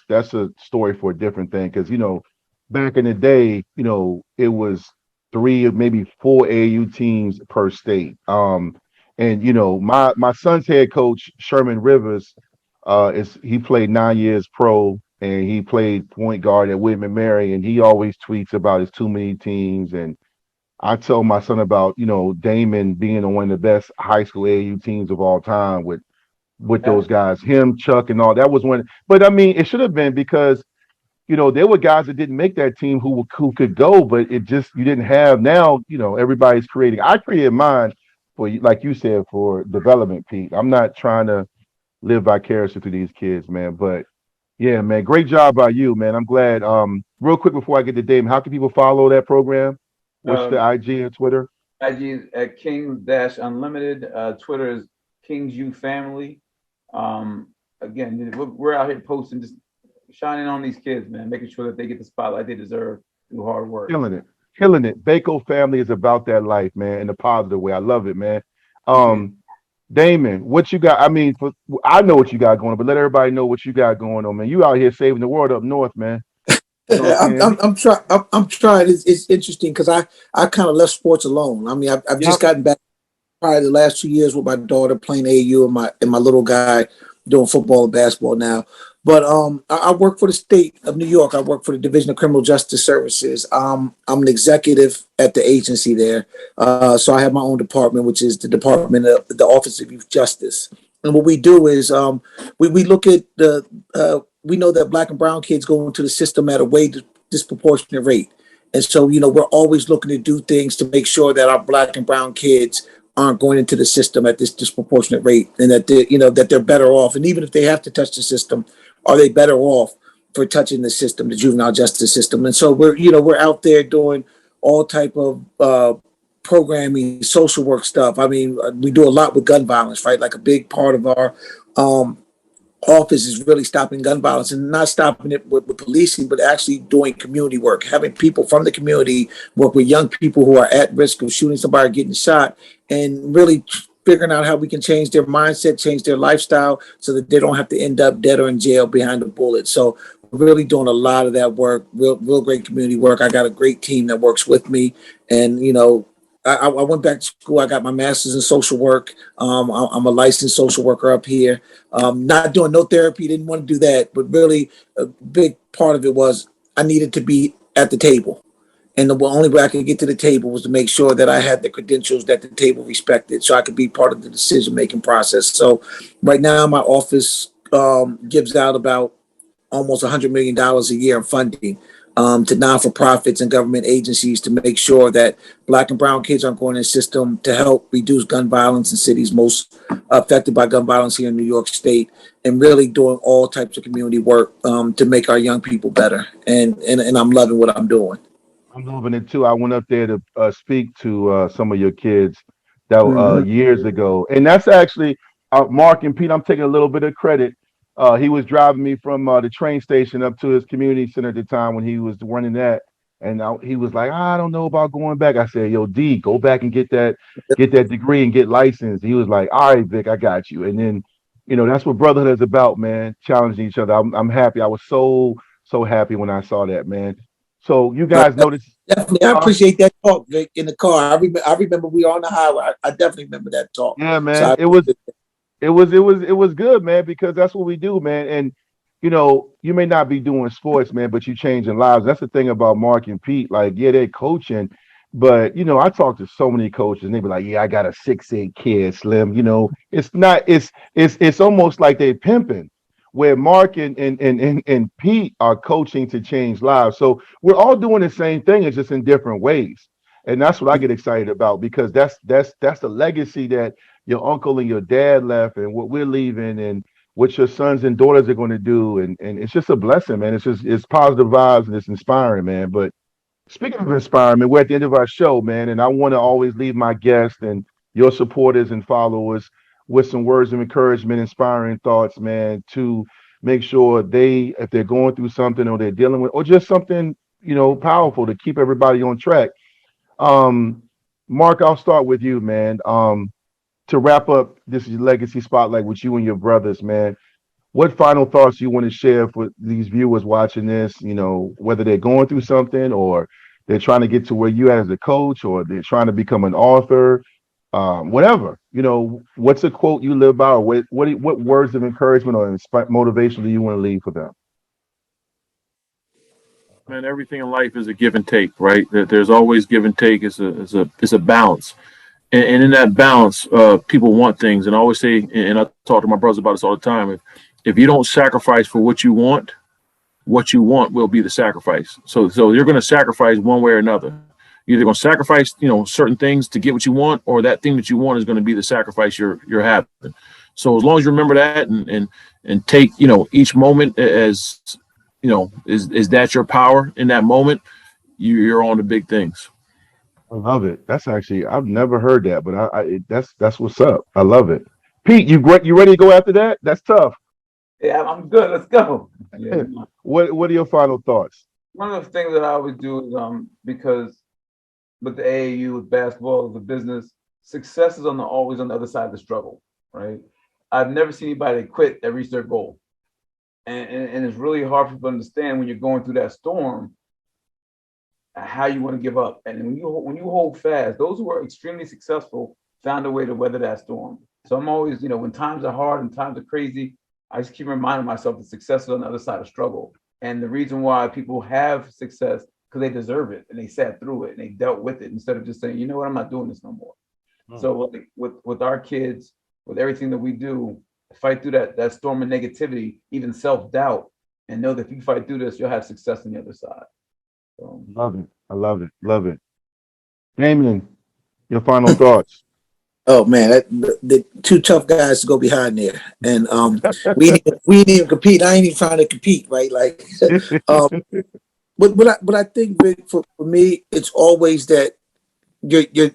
story for a different thing. Because, back in the day, it was 3 or maybe 4 AAU teams per state. And my son's head coach, Sherman Rivers, he played 9 years pro and he played point guard at William and Mary, and he always tweets about his too many teams. And I told my son about, Damon being on one of the best high school AAU teams of all time with those guys, him, Chuck, and all. That was one. But I mean, it should have been because there were guys that didn't make that team who could go, but it just you didn't have. Now, everybody's creating. I created mine for, like you said, for development, Pete. I'm not trying to live vicariously through these kids, man. But yeah, man, great job by you, man. I'm glad. Real quick before I get to Damon, how can people follow that program? What's the IG and Twitter? IG is at Kings-Unlimited. Twitter is Kings U Family. Again, we're out here posting, just shining on these kids, man, making sure that they get the spotlight they deserve through hard work. Killing it. Bacote family is about that life, man, in a positive way. I love it, man. Damon, what you got? I mean, I know what you got going on, but let everybody know what you got going on, man. You out here saving the world up north, man. I'm trying. I'm trying. It's interesting because I kind of left sports alone. I mean, I've just Yep. gotten back probably the last 2 years with my daughter playing AU and my little guy doing football and basketball now. But I work for the state of New York. I work for the Division of Criminal Justice Services. I'm an executive at the agency there. So I have my own department, which is the Department of the Office of Youth Justice. And what we do is we look at we know that black and brown kids go into the system at a way disproportionate rate. And so, we're always looking to do things to make sure that our black and brown kids aren't going into the system at this disproportionate rate, and that they're better off. And even if they have to touch the system, are they better off for touching the system, the juvenile justice system? And so we're out there doing all type of programming, social work stuff. I mean, we do a lot with gun violence, right? Like a big part of our um, office is really stopping gun violence, and not stopping it with policing, but actually doing community work, having people from the community work with young people who are at risk of shooting somebody or getting shot, and really figuring out how we can change their mindset, change their lifestyle so that they don't have to end up dead or in jail behind a bullet. So we're really doing a lot of that work, real great community work. I got a great team that works with me, and I went back to school. I got my master's in social work. I'm a licensed social worker up here. Not doing no therapy, didn't want to do that, but really a big part of it was I needed to be at the table. And the only way I could get to the table was to make sure that I had the credentials that the table respected so I could be part of the decision making process. So right now, my office gives out about almost $100 million a year in funding to non-for-profits and government agencies to make sure that black and brown kids aren't going in the system, to help reduce gun violence in cities most affected by gun violence here in New York State, and really doing all types of community work to make our young people better. And I'm loving what I'm doing. I'm loving it too. I went up there to speak to some of your kids that Mhm. years ago, and that's actually Mark and Pete. I'm taking a little bit of credit. He was driving me from the train station up to his community center at the time when he was running that, and he was like, "I don't know about going back." I said, "Yo, D, go back and get that degree and get licensed." He was like, "All right, Vic, I got you." And then, that's what brotherhood is about, man. Challenging each other. I'm happy. I was so happy when I saw that, man. So you guys notice, Definitely, I huh? appreciate that talk, Vic, in the car. I remember we were on the highway. I definitely remember that talk. Yeah, So man. It was good, man, because that's what we do, man. And you may not be doing sports, man, but you changing lives. That's the thing about Mark and Pete. Like, yeah, they're coaching, but I talk to so many coaches, and they be like, "Yeah, I got a 6'8" kid, Slim." It's not. It's almost like they pimping. Where Mark and Pete are coaching to change lives. So we're all doing the same thing, it's just in different ways. And that's what I get excited about because that's the legacy that your uncle and your dad left, and what we're leaving, and what your sons and daughters are going to do, and it's just a blessing, man. It's positive vibes and it's inspiring, man. But speaking of inspiring, man, we're at the end of our show, man, and I want to always leave my guests and your supporters and followers with some words of encouragement, inspiring thoughts, man, to make sure if they're going through something or they're dealing with, or just something, powerful to keep everybody on track. um Mark, I'll start with you, man. To wrap up this legacy spotlight with you and your brothers, man, what final thoughts do you want to share for these viewers watching this? Whether they're going through something, or they're trying to get to where you are as a coach, or they're trying to become an author, whatever. What's a quote you live by, or what words of encouragement or motivation do you want to leave for them? Man, everything in life is a give and take, right? There's always give and take. It's a balance, and in that balance, people want things. And I always say, and I talk to my brothers about this all the time. If you don't sacrifice for what you want will be the sacrifice. So you're going to sacrifice one way or another. You're either going to sacrifice, certain things to get what you want, or that thing that you want is going to be the sacrifice you're having. So as long as you remember that, and take, each moment as, is that your power in that moment, you're on the big things. I love it. That's actually, I've never heard that, but that's what's up. I love it. Pete, you great? You ready to go after that? That's tough. Yeah, I'm good. Let's go. Yeah. What are your final thoughts? One of the things that I always do is because with the AAU, with basketball, the business, success is always on the other side of the struggle, right? I've never seen anybody quit that reached their goal. And it's really hard for people to understand when you're going through that storm how you want to give up. And when you hold fast, those who are extremely successful found a way to weather that storm. So I'm always, when times are hard and times are crazy, I just keep reminding myself that success is on the other side of struggle. And the reason why people have success because they deserve it and they sat through it and they dealt with it instead of just saying, you know what, I'm not doing this no more. So like with our kids, with everything that we do, fight through that storm of negativity, even self-doubt, and know that if you fight through this, you'll have success on the other side. So, Love it. I love it. Love it. Damien, your final thoughts. Oh man, the two tough guys to go behind there, and we didn't even compete. I ain't even trying to compete, right? Like, um, but I think Vic, for me, it's always that you're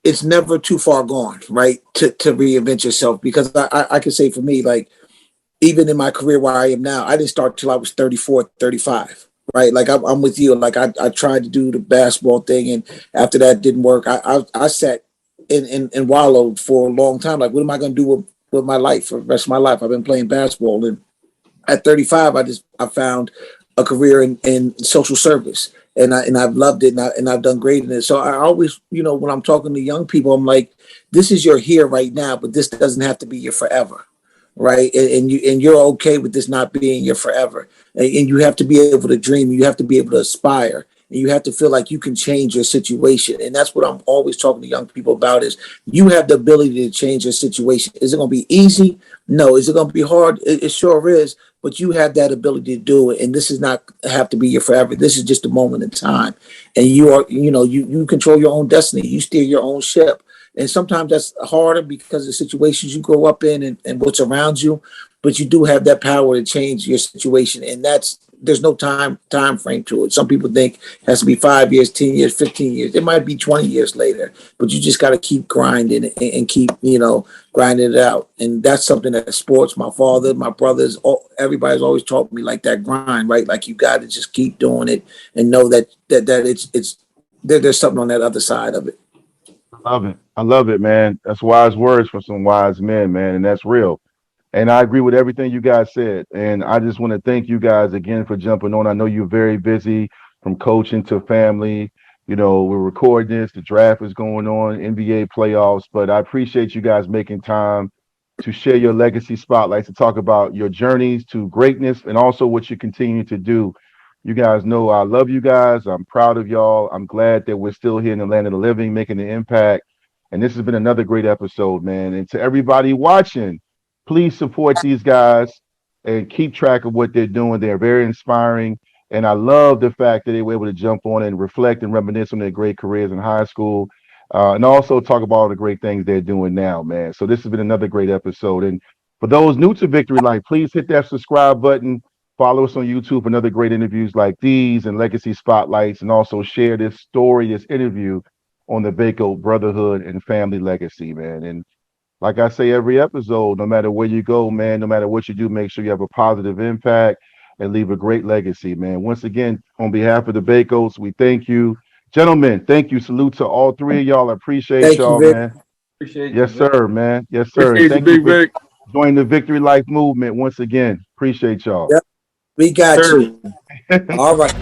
it's never too far gone, right? To reinvent yourself, because I can say for me, like, even in my career where I am now, I didn't start till I was 34, 35. Right. Like I'm with you. Like I tried to do the basketball thing, and after that didn't work. I sat in wallowed for a long time. Like, what am I gonna do with my life for the rest of my life? I've been playing basketball, and at 35, I found a career in social service, and I've loved it, and I've done great in it. So I always, when I'm talking to young people, I'm like, this is your here right now, but this doesn't have to be your forever, right? And you're okay with this not being your forever, and you have to be able to dream, you have to be able to aspire, and you have to feel like you can change your situation. And that's what I'm always talking to young people about: is you have the ability to change your situation. Is it going to be easy? No. Is it going to be hard? It sure is. But you have that ability to do it, and this is not have to be your forever. This is just a moment in time, and you are, you control your own destiny. You steer your own ship, and sometimes that's harder because of the situations you grow up in and what's around you. But you do have that power to change your situation, and there's no time frame to it. Some people think it has to be 5 years, 10 years, 15 years. It might be 20 years later, but you just got to keep grinding and keep, grinding it out. And that's something that sports, my father, my brothers, everybody's always taught me, like, that grind, right? Like, you got to just keep doing it and know that it's there's something on that other side of it. I love it. I love it, man. That's wise words from some wise men, man, and that's real. And I agree with everything you guys said. And I just want to thank you guys again for jumping on. I know you're very busy from coaching to family. We're recording this. The draft is going on, NBA playoffs. But I appreciate you guys making time to share your legacy spotlights, to talk about your journeys to greatness and also what you continue to do. You guys know I love you guys. I'm proud of y'all. I'm glad that we're still here in the land of the living, making an impact. And this has been another great episode, man. And to everybody watching, please support these guys and keep track of what they're doing. They're very inspiring. And I love the fact that they were able to jump on and reflect and reminisce on their great careers in high school, and also talk about all the great things they're doing now, man. So this has been another great episode. And for those new to Victory Life, please hit that subscribe button. Follow us on YouTube for another great interviews like these and legacy spotlights, and also share this story, this interview on the Bacote brotherhood and family legacy, man. And like I say every episode, no matter where you go, man, no matter what you do, make sure you have a positive impact and leave a great legacy, man. Once again, on behalf of the Bacotes, we thank you. Gentlemen, thank you. Salute to all three of y'all. I appreciate Thank you, y'all, Vic. man. appreciate you. Yes, sir, man. Yes, sir. And Appreciate you, thank you Big for Vic. joining the Victory Life movement once again. Appreciate y'all. Yep. We got Sir. you. All right.